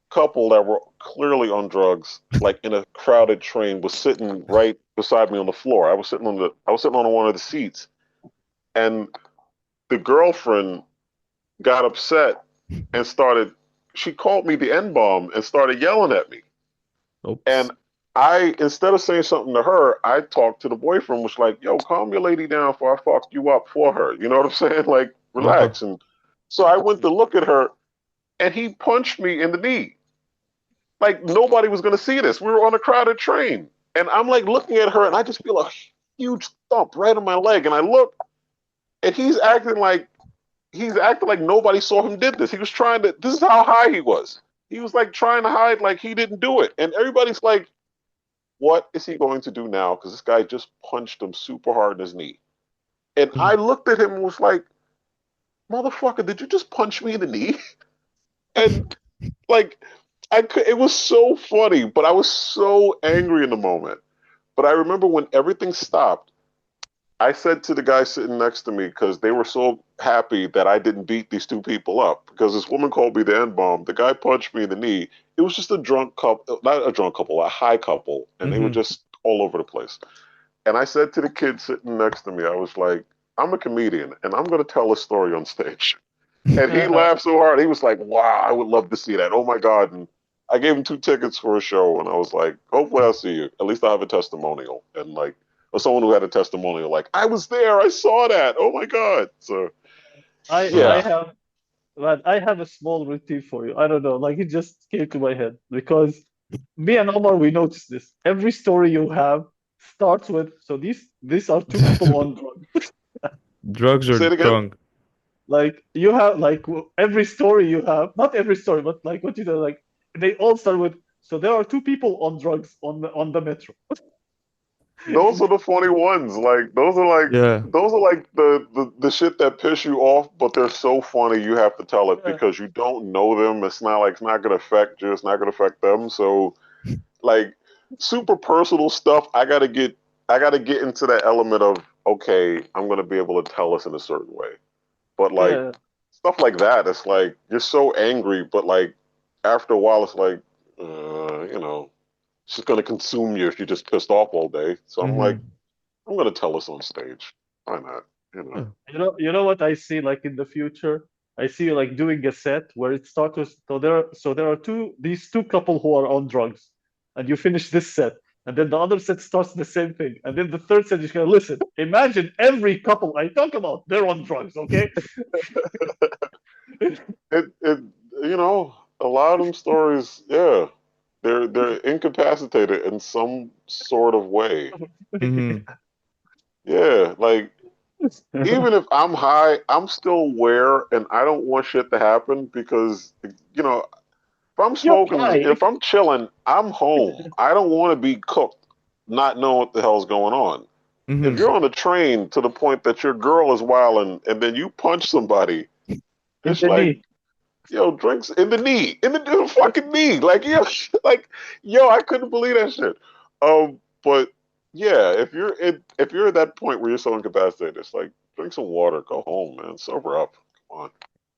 couple that were clearly on drugs, like in a crowded train, was sitting right beside me on the floor. I was sitting on one of the seats, and the girlfriend got upset and started. She called me the N bomb and started yelling at me. oops. And instead of saying something to her, I talked to the boyfriend, was like, yo, calm your lady down before I fuck you up for her. You know what I'm saying? Like, Uh-huh. relax. And so I went to look at her and he punched me in the knee. Like nobody was gonna see this. We were on a crowded train. And I'm like looking at her and I just feel a huge thump right on my leg. And I look and he's acting like nobody saw him did this. He was trying to this is how high he was. He was like trying to hide like he didn't do it. And everybody's like, what is he going to do now? Because this guy just punched him super hard in his knee. And I looked at him and was like, motherfucker, did you just punch me in the knee? And like, it was so funny, but I was so angry in the moment. But I remember when everything stopped, I said to the guy sitting next to me, because they were so happy that I didn't beat these two people up, because this woman called me the N bomb. The guy punched me in the knee. It was just a drunk couple, not a drunk couple, a high couple, and they were Mm-hmm. just all over the place. And I said to the kid sitting next to me, I was like, I'm a comedian and I'm going to tell a story on stage. And he Uh, laughed so hard. He was like, wow, I would love to see that. Oh my God. And I gave him 2 tickets for a show. And I was like, hopefully I'll see you. At least I have a testimonial. And like, or someone who had a testimonial, like, I was there. I saw that. Oh my God. So, I yeah. Wow. have man, I have a small routine for you. I don't know, like it just came to my head because me and Omar we noticed this. Every story you have starts with so these are two people on drugs. Drugs or Say it again. drunk? Like you have every story you have, not every story, but like what you do, like they all start with so there are two people on drugs on the metro. Those are the funny ones. Like Yeah. those are like the shit that piss you off, but they're so funny you have to tell it Yeah, because you don't know them. It's not like it's not gonna affect you, it's not gonna affect them. So like super personal stuff, I gotta get into that element of okay, I'm gonna be able to tell us in a certain way. But like yeah, stuff like that, it's like you're so angry, but like after a while it's like you know, it's just gonna consume you if you're just pissed off all day. So I'm like, Mm-hmm. I'm gonna tell us on stage. Why not? You know. Oh. you know what I see like in the future? I see you like doing a set where it starts with so there are these two couple who are on drugs, and you finish this set, and then the other set starts the same thing, and then the third set you're gonna listen. Imagine every couple I talk about, they're on drugs, okay? It you know, a lot of them stories, yeah, they're incapacitated in some sort of way. Mm-hmm. Yeah, like even if I'm high, I'm still aware and I don't want shit to happen because you know, if I'm You're smoking, high. if I'm chilling, I'm home. I don't want to be cooked, not knowing what the hell's going on. If Mm-hmm. you're on a train to the point that your girl is wilding and then you punch somebody, In it's the like, knee. yo, drinks in the fucking knee. Like, yo, like, yo, I couldn't believe that shit. But yeah, if you're at that point where you're so incapacitated, it's like, drink some water, go home, man, sober up. Come on.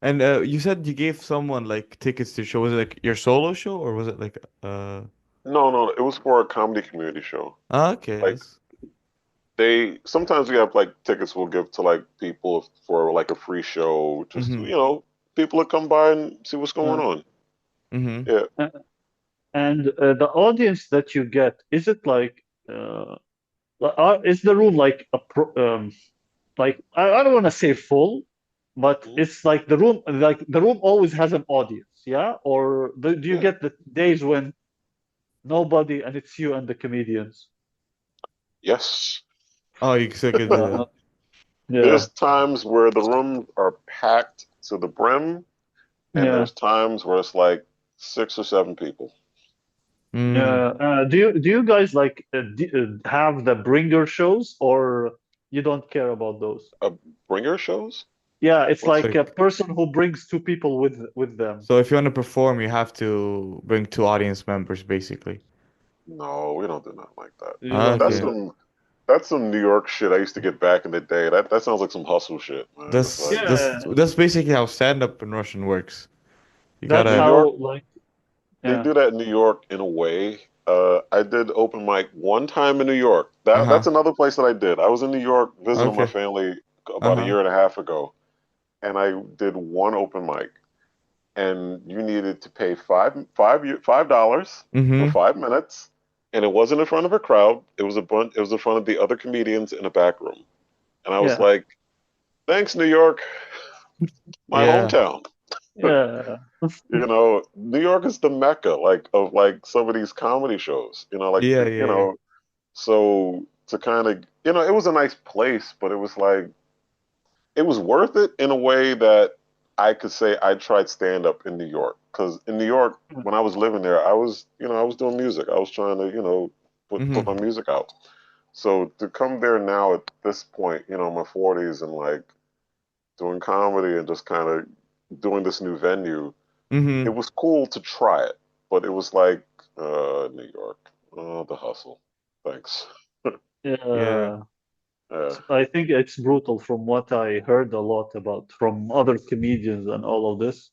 And you said you gave someone like tickets to show. Was it like your solo show or was it like No, no, it was for a comedy community show. okay, Like, that's they sometimes we have like tickets we'll give to like people for like a free show, just mm-hmm. you know, people that come by and see what's going Uh, on. Mm-hmm. Yeah. uh, and the audience that you get, is it like is the room like like I don't want to say full, but Mhm. it's like the room always has an audience, yeah? Or do you Yeah. get the days when nobody and it's you and the comedians? Yes. Oh, you still could do Uh, that. yeah, There's times where the rooms are packed to the brim, and yeah, there's times where it's like 6 or 7 people. Mm. yeah. Do you guys like have the bringer shows, or you don't care about those? Uh, Bringer shows? Yeah, it's What's like a Like person who brings two people with them. so if you want to perform, you have to bring two audience members basically. no, we don't do nothing like that. You Ah, don't That's do okay. that. some that's some New York shit I used to get back in the day. That sounds like some hustle shit, man. It's That's like that's Yeah, that's basically how stand-up in Russian works. You that's New gotta York, how like they yeah. do that in New York in a way. I did open mic one time in New York. That's uh-huh. another place that I did. I was in New York visiting my Okay. family about a Uh-huh. year and a half ago, and I did one open mic, and you needed to pay $5 for Mm-hmm. 5 minutes, and it wasn't in front of a crowd. It was in front of the other comedians in a back room, and I was Yeah. like, "Thanks, New York, my Yeah. hometown." Yeah. You know, New York is the mecca like of like some of these comedy shows. You know, like Yeah, you yeah, yeah. know, so to kind of you know, it was a nice place, but it was like it was worth it in a way that I could say I tried stand up in New York because in New York when I was living there, I was you know I was doing music. I was trying to you know put my Mm-hmm. music out. So to come there now at this point, you know, in my 40s and like doing comedy and just kind of doing this new venue, it Mm-hmm. was cool to try it, but it was like New York, the hustle. Thanks. Yeah. Yeah. Yeah. I think it's brutal from what I heard a lot about from other comedians and all of this.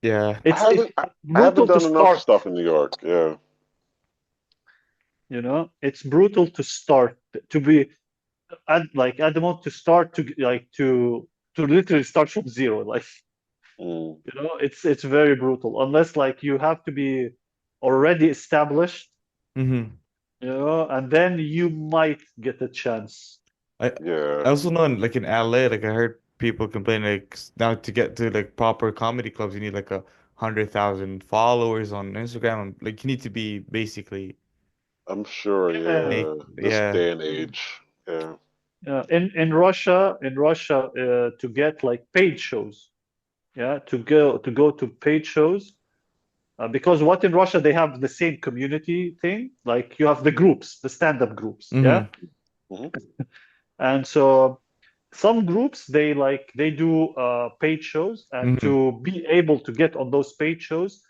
Yeah. I It's haven't I, I haven't brutal to done enough start, stuff in New York. Yeah. you know? It's brutal to start to be at the moment to start to to literally start from zero. Like, Mm. it's very brutal unless like you have to be already established, Mm-hmm. and then you might get a chance. I Yeah. I also know in LA, like I heard people complain now to get to like proper comedy clubs, you need like 100,000 followers on Instagram. And, like you need to be basically I'm sure. Yeah. make Yeah. This yeah. day and age. Yeah. In Russia, to get like paid shows, yeah, to go to paid shows, because what in Russia they have the same community thing, like you have the groups, the stand-up groups, yeah, Mm-hmm. Hmm. and so some groups they do paid shows, and Mm-hmm. to be able to get on those paid shows,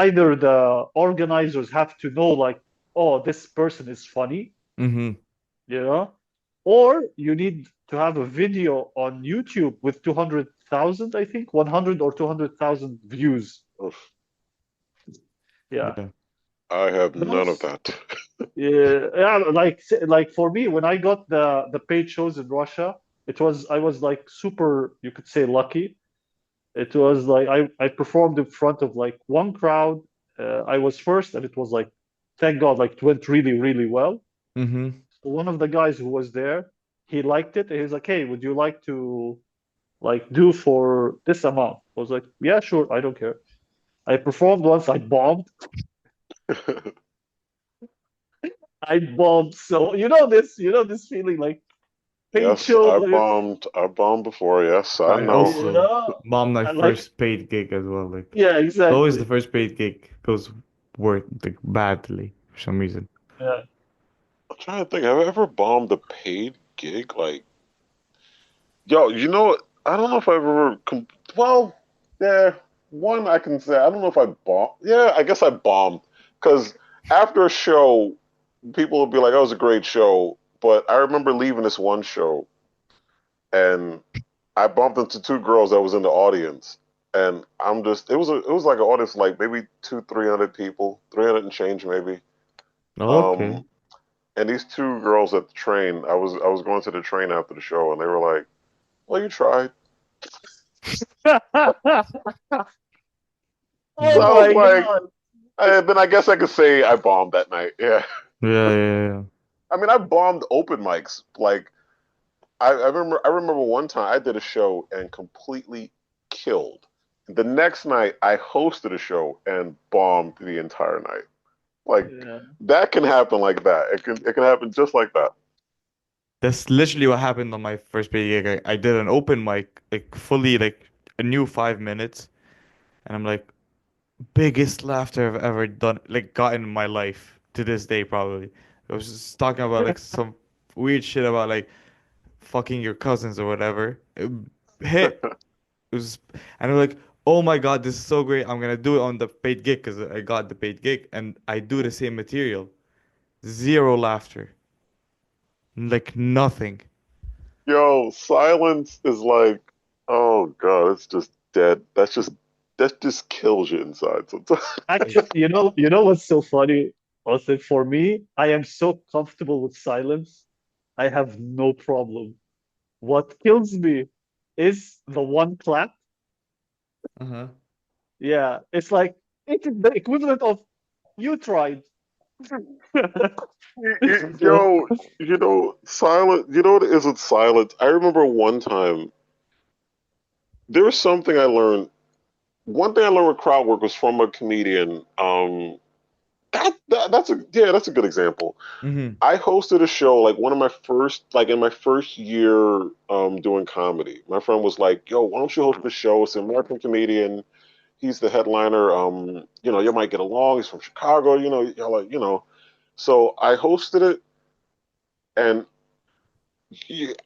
either the organizers have to know like, oh, this person is funny, Mm-hmm. you know, or you need to have a video on YouTube with 200,000, I think, 100 or 200,000 views. Yeah. Yeah. I have none of Those, that. yeah, like for me, when I got the paid shows in Russia, I was like super, you could say, lucky. It was like I performed in front of like one crowd. I was first, and it was like, thank God, like it went really, really well. Mm-hmm. So one of the guys who was there, he liked it, and he was like, "Hey, would you like to like do for this amount?" I was like, "Yeah, sure, I don't care." I performed once, I bombed. I bombed. So you know this feeling like paid Yes, show, I bombed. I bombed before. Yes, I I know. you also know, mom my and like, first paid gig as well. Like yeah, always the exactly. first paid gig goes worth like badly for some reason. Yeah. I'm trying to think. Have I ever bombed a paid gig? Like, yo, you know what? I don't know if I've ever. Well, yeah, one I can say. I don't know if I bombed. Yeah, I guess I bombed because after a show, people will be like, "That was a great show," but I remember leaving this one show and I bumped into two girls that was in the audience, and I'm just it was like an audience of like maybe 300 people, 300 and change maybe. Okay. Um, and these two girls at the train, I was going to the train after the show, and they were like, "Well, you tried." So Oh I was my like, God. then I guess I could say I bombed that night. Yeah, Yeah, yeah, yeah. I mean I bombed open mics. Like I remember one time I did a show and completely killed. The next night I hosted a show and bombed the entire night. Like Yeah. that can happen like that. It can happen just like that. That's literally what happened on my first paid gig. I did an open mic, like fully like a new 5 minutes, and I'm like biggest laughter I've ever done, like gotten in my life to this day probably. I was just talking about like some weird shit about like fucking your cousins or whatever. It hit. It was, and I'm like, oh my God, this is so great. I'm gonna do it on the paid gig because I got the paid gig, and I do the same material. Zero laughter, like nothing. Yo, silence is like, oh god, it's just dead. That just kills you inside sometimes. Actually, you know what's so funny? Also, for me, I am so comfortable with silence. I have no problem. What kills me is the one clap. Uh-huh. Yeah, it's like it is the equivalent of you tried. So, Yo, silent. You know what it is with silence? I remember one time there was something I learned. One thing I learned with crowd work was from a comedian. That's a good example. Mm-hmm. I hosted a show like one of my first like in my first year doing comedy. My friend was like, "Yo, why don't you host the show? It's an American comedian. He's the headliner. You might get along. He's from Chicago. Y'all like, So I hosted it, and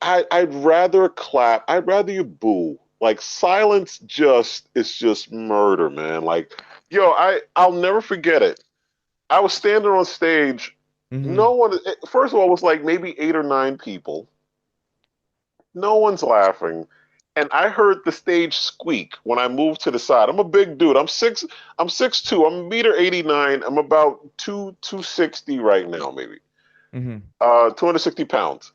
I'd rather clap. I'd rather you boo. Like silence just murder, man. Like, yo, I'll never forget it. I was standing on stage Mm-hmm. No one. First of all, it was like maybe 8 or 9 people. No one's laughing. And I heard the stage squeak when I moved to the side. I'm a big dude. I'm 6'2". I'm a meter 89. I'm about 260 right now, maybe. Mm-hmm. 260 pounds.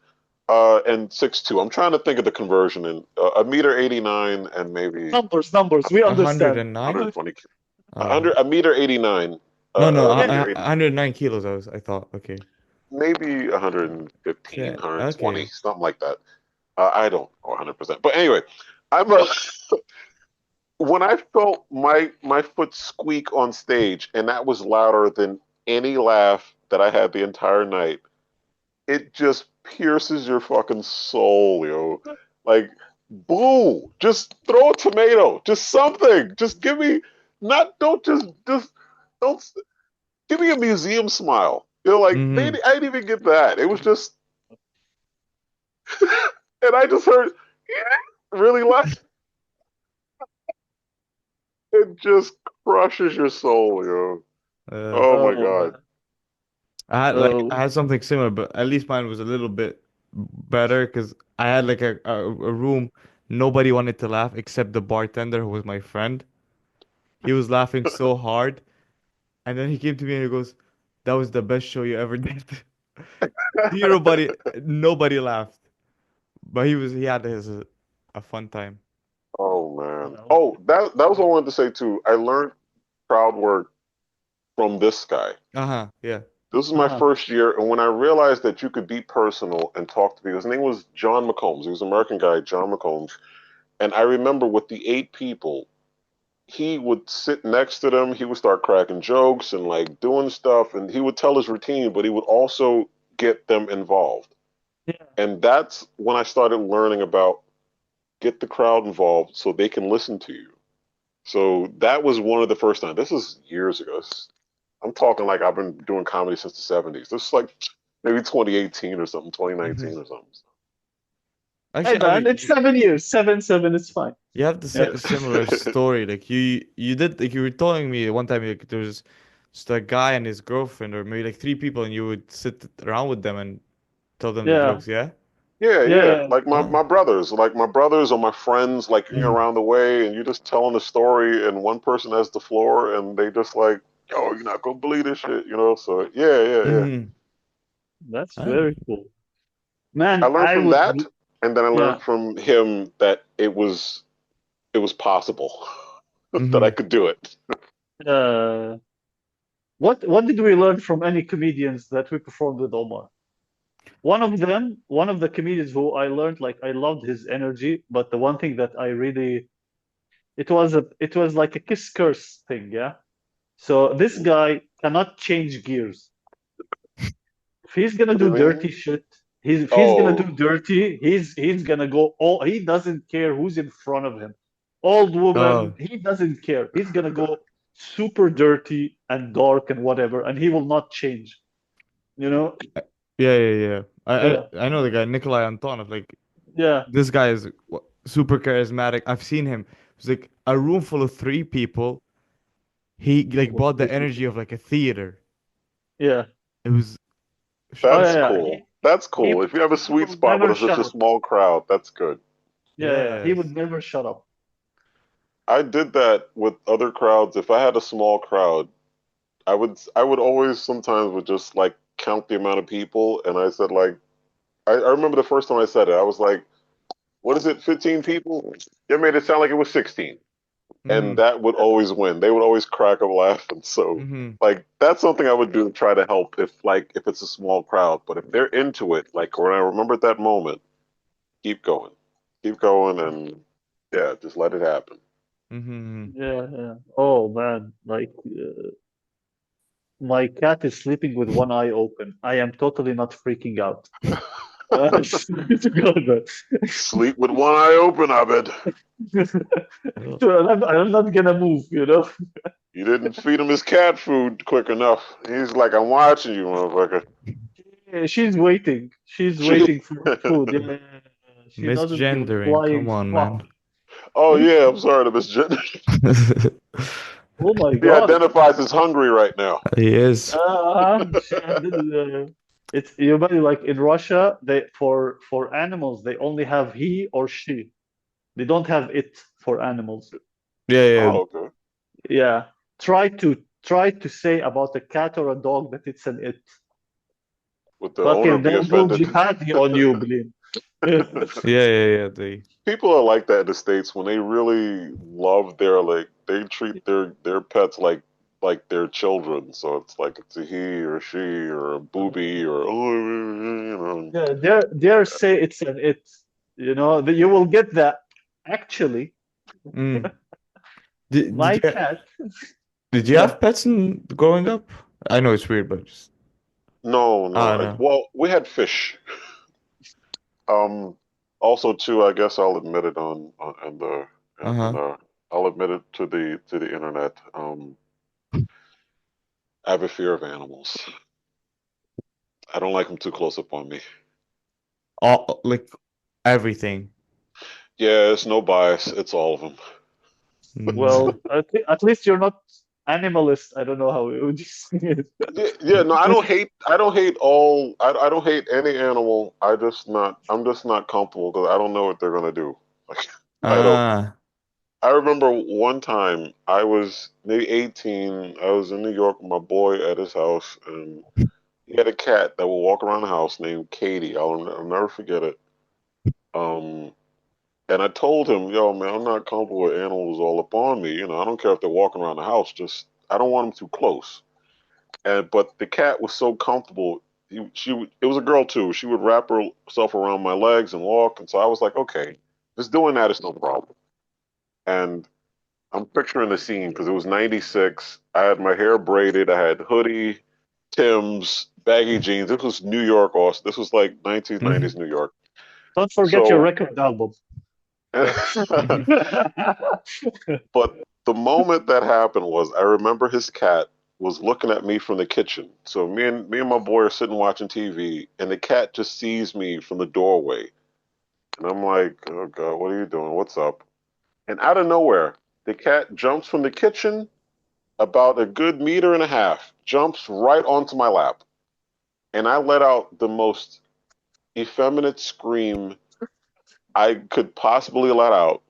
And 6'2". I'm trying to think of the conversion in a meter 89 and maybe Numbers. We understand. 109? 120. Uh, A meter 89. no, no, A meter 89. 109 kilos. I thought. Okay. Maybe 115, Okay. 120, Okay. something like that. I don't know 100%. But anyway, I'm a when I felt my foot squeak on stage, and that was louder than any laugh that I had the entire night, it just pierces your fucking soul, yo. Like, boo! Just throw a tomato, just something. Just give me not don't don't give me a museum smile. You know, like Mm-hmm. I didn't even get that. It was just, and I just heard really loud. It just crushes your soul, yo. Uh, Oh my Oh god. man. I Oh had something similar, but at least mine was a little bit better because I had like a room. Nobody wanted to laugh except the bartender who was my friend. He was laughing so hard, and then he came to me and he goes, "That was the best show you ever did." Zero body, nobody laughed, but he had a fun time. Oh man. no. Oh, that was what I wanted to say too. I learned crowd work from this guy. Uh-huh, yeah. This was my Uh-huh. first year, and when I realized that you could be personal and talk to people, his name was John McCombs. He was an American guy, John McCombs. And I remember with the 8 people, he would sit next to them. He would start cracking jokes and like doing stuff, and he would tell his routine, but he would also get them involved. Yeah. And that's when I started learning about get the crowd involved so they can listen to you. So that was one of the first times. This is years ago. I'm talking like I've been doing comedy since the 70s. This is like maybe 2018 or something, Hmm. 2019 or something. Hey Actually, I man, mean, it's 7 years. Seven, it's fine. you have the Yeah. similar story. Like you did like you were telling me one time like there was just a guy and his girlfriend or maybe like 3 people and you would sit around with them and tell them the Yeah. jokes, yeah? Yeah, Yeah, yeah. yeah. Like Oh. my brothers or my friends, like you know, Mm. around the way, and you're just telling a story, and one person has the floor, and they just like, "Yo, you're not gonna believe this shit," you know. So yeah, yeah, yeah. Mm-hmm. That's Oh. very cool. I Man, learned I from would that, and then I learned yeah. from him that it was possible that I Mm-hmm. could do it. Uh what did we learn from any comedians that we performed with Omar? One of the comedians who I learned like I loved his energy, but the one thing that I really it was like a kiss curse thing, yeah. So this guy cannot change gears. If he's gonna What do do you dirty mean? shit, if he's gonna do Oh, dirty, he's gonna go all. He doesn't care who's in front of him, old woman. Oh. He doesn't care. He's gonna go super dirty and dark and whatever, and he will not change. You know? Yeah, yeah, yeah. Yeah, I know the guy Nikolai Antonov. Like yeah. this guy is super charismatic. I've seen him. It's like a room full of 3 people. He like brought the energy of like a theater. Yeah. It was Oh that's yeah, shocking. yeah. cool. That's cool. If you have a He sweet will spot never with such shut a up. small crowd, that's good. Yeah, yeah. He Yes. would never shut up. I did that with other crowds. If I had a small crowd, I would always sometimes would just like count the amount of people, and I said like I remember the first time I said it, I was like, "What is it? 15 people?" You made it sound like it was 16, and Mm-hmm. that would always win. They would always crack up laughing. So Mm-hmm. like that's something I would do to try to help if it's a small crowd, but if they're into it, like when I remember at that moment, keep going, and yeah, just let it happen. Mm-hmm. Yeah, yeah. Oh man, like my cat is sleeping with one eye open. I am totally not freaking out. I swear to God, man. Sleep with one eye open, Abed. Oh. So I'm not gonna move, you know? You didn't feed him his cat food quick enough. He's like, I'm watching you, motherfucker. Yeah, she's waiting. She's She, waiting for her food. Yeah, yeah, yeah. She doesn't give a Misgendering. flying Come on, fuck. man. oh yeah, I'm sorry to misgender. Oh my He God. identifies as hungry right now. He is. And then, it's you know, like in Russia, they for animals they only have he or she. They don't have it for animals. Yeah, yeah. Oh, okay. Yeah. Try to say about a cat or a dog that it's an it. Would the owner Fucking be they'll pull offended? jihad on you, believe. Yeah, yeah, yeah. They. People are like that in the States when they really love their like they treat their pets like their children. So it's like it's a he or a she or a booby or oh you know. Yeah, dare say it's an it. You know, that you will get that. Actually, Mm. Did my you cat, yeah. have pets in growing up? I know it's weird, but just No, no. no. Well, we had fish. Um, Also too, I guess I'll admit it on and the and Uh-huh. I'll admit it to the internet. I have a fear of animals. I don't like them too close up on me. All like everything. Yeah, it's no bias. It's all of them. Mm. Well, at least you're not animalist. I don't know how we would say it. Yeah, yeah, no, I don't hate I don't hate any animal. I'm just not comfortable because I don't know what they're gonna do. Like, I don't. Ah. I remember one time I was maybe 18. I was in New York with my boy at his house, and he had a cat that would walk around the house named Katie. I'll never forget it. Um, and I told him, "Yo, man, I'm not comfortable with animals all up on me. You know, I don't care if they're walking around the house. Just I don't want them too close." And but the cat was so comfortable. It was a girl too. She would wrap herself around my legs and walk, and so I was like, okay, just doing that is no problem. And I'm picturing the scene because it was '96. I had my hair braided. I had hoodie, Tim's, baggy jeans. This was New York, Austin. This was like Mhm. 1990s New York. Don't forget your So, record album. Yeah. but the moment that happened was I remember his cat was looking at me from the kitchen. So me and my boy are sitting watching TV, and the cat just sees me from the doorway, and I'm like, "Oh God, what are you doing? What's up?" And out of nowhere, the cat jumps from the kitchen about a good meter and a half, jumps right onto my lap, and I let out the most effeminate scream I could possibly let out.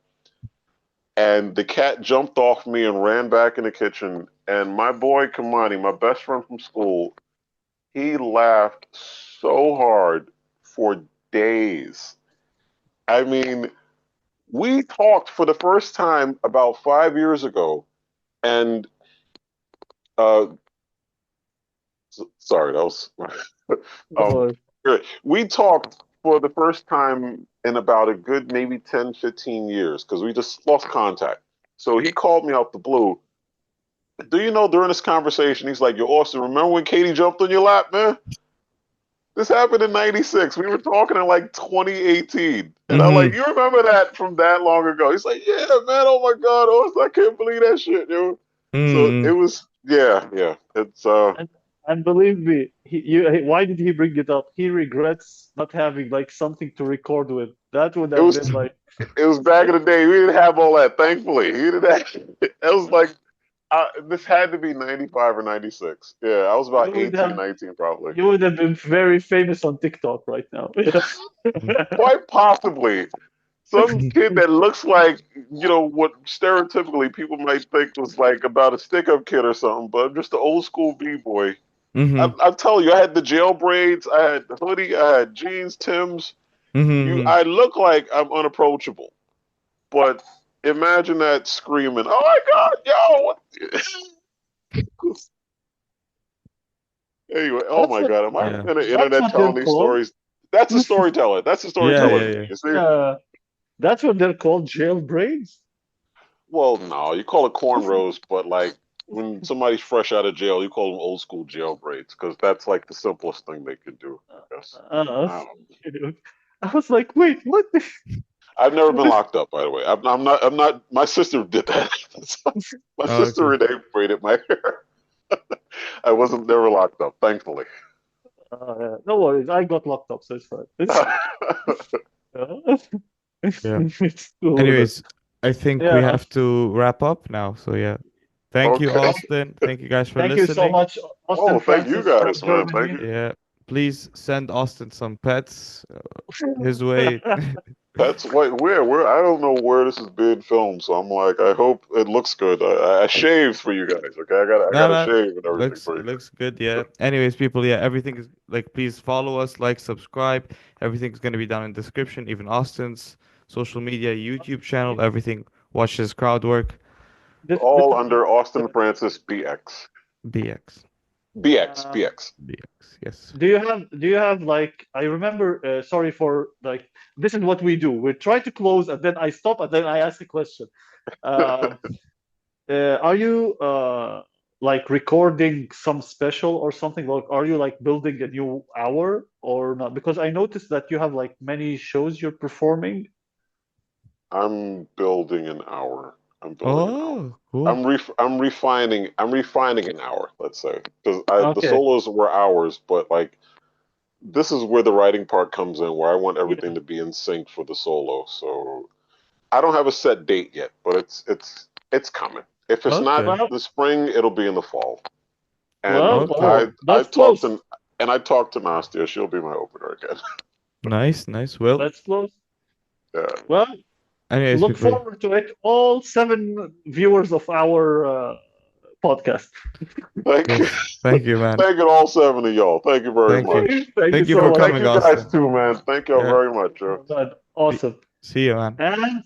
And the cat jumped off me and ran back in the kitchen. And my boy Kamani, my best friend from school, he laughed so hard for days. I mean, we talked for the first time about 5 years ago, and uh, sorry, that was um, Oh, we talked for the first time in about a good maybe 10, 15 years because we just lost contact. So he called me out the blue. Do you know during this conversation, he's like, Yo, Austin, remember when Katie jumped on your lap, man? This happened in '96. We were talking in like 2018. And I'm like, Mhm. You remember that from that long ago? He's like, Yeah, man. Oh my God, Austin, I can't believe that shit, yo. So it Mhm. was, yeah, yeah. and and believe me, why did he bring it up? He regrets not having like something to record with. That would it have been was, like, it was back in the day. We didn't have all that, thankfully. He didn't have, it was like, this had to be '95 or '96. Yeah, I was you about would 18, have 19 probably. you would have been very famous on TikTok right now. Quite possibly. Some kid that looks like what stereotypically people might think was like about a stick-up kid or something, but I'm just an old school b-boy. Mhm. I tell you, I had the jail braids, I had the hoodie, I had jeans, Tims. Mhm. I look like I'm unapproachable, but imagine that screaming, "Oh my God, yo!" Anyway, oh That's my what God, am I Yeah. in the that's internet what they're telling these called. stories? That's a storyteller. That's a Yeah, storyteller yeah, to me. yeah. You see? Yeah, that's what they're called, jail braids. Well, no, you call it cornrows, but like when somebody's fresh out of jail, you call them old school jail braids because that's like the simplest thing they could do, I guess. Uh, I don't know. I was like, wait, what? I've never been locked up, by the way. I'm not. I'm not. My sister did that. My Oh, sister okay. Renee braided my hair. I wasn't never locked up, thankfully. Yeah. No worries, I got locked up, so it's fine. It's, uh, Yeah. it's cool with it. Anyways, I think we Yeah, have to wrap up now. So yeah. Thank you, Okay. Austin. Thank you guys for Thank you so listening. much, Austin Oh, thank you Francis, for guys, man. joining Thank me. you. Yeah, please send Austin some pets his way. That's like where I don't know where this is being filmed, so I'm like, I hope it looks good. I shaved for you guys. Okay, I No, got to no, shave and everything looks for you looks good. Yeah. Anyways, people, yeah, everything is like, please follow us, like, subscribe. Everything's gonna be down in description. Even Austin's social media, YouTube channel, everything. Watch his crowd work. This all is under Austin Francis BX. BX, BX, um, BX. BX. Yes. do you have like I remember sorry for like this is what we do. We try to close and then I stop and then I ask a question. Um, are you like recording some special or something? Like, are you like building a new hour or not? Because I noticed that you have like many shows you're performing. I'm building an hour. I'm building an hour. Oh, cool. I'm refining an hour, let's say. Because the Okay. solos were hours, but like this is where the writing part comes in, where I want Yeah. everything to be in sync for the solo. So I don't have a set date yet, but it's coming. If it's not Okay. Well, the spring, it'll be in the fall. well, And Okay. well, I that's talked close. to I talked to Nastia. She'll be my opener again. Nice, nice. Well, That's close. Yeah. Well, anyways, look people. forward to it. All seven viewers of our podcast. Thank you. Yes. Thank you, man. Thank you, all seven of y'all. Thank you very Thank you. much. Thank you Thank you so for much. Thank coming, you guys Austin. too, man. Thank y'all Yeah. very much. Oh, man, awesome. See you, man. And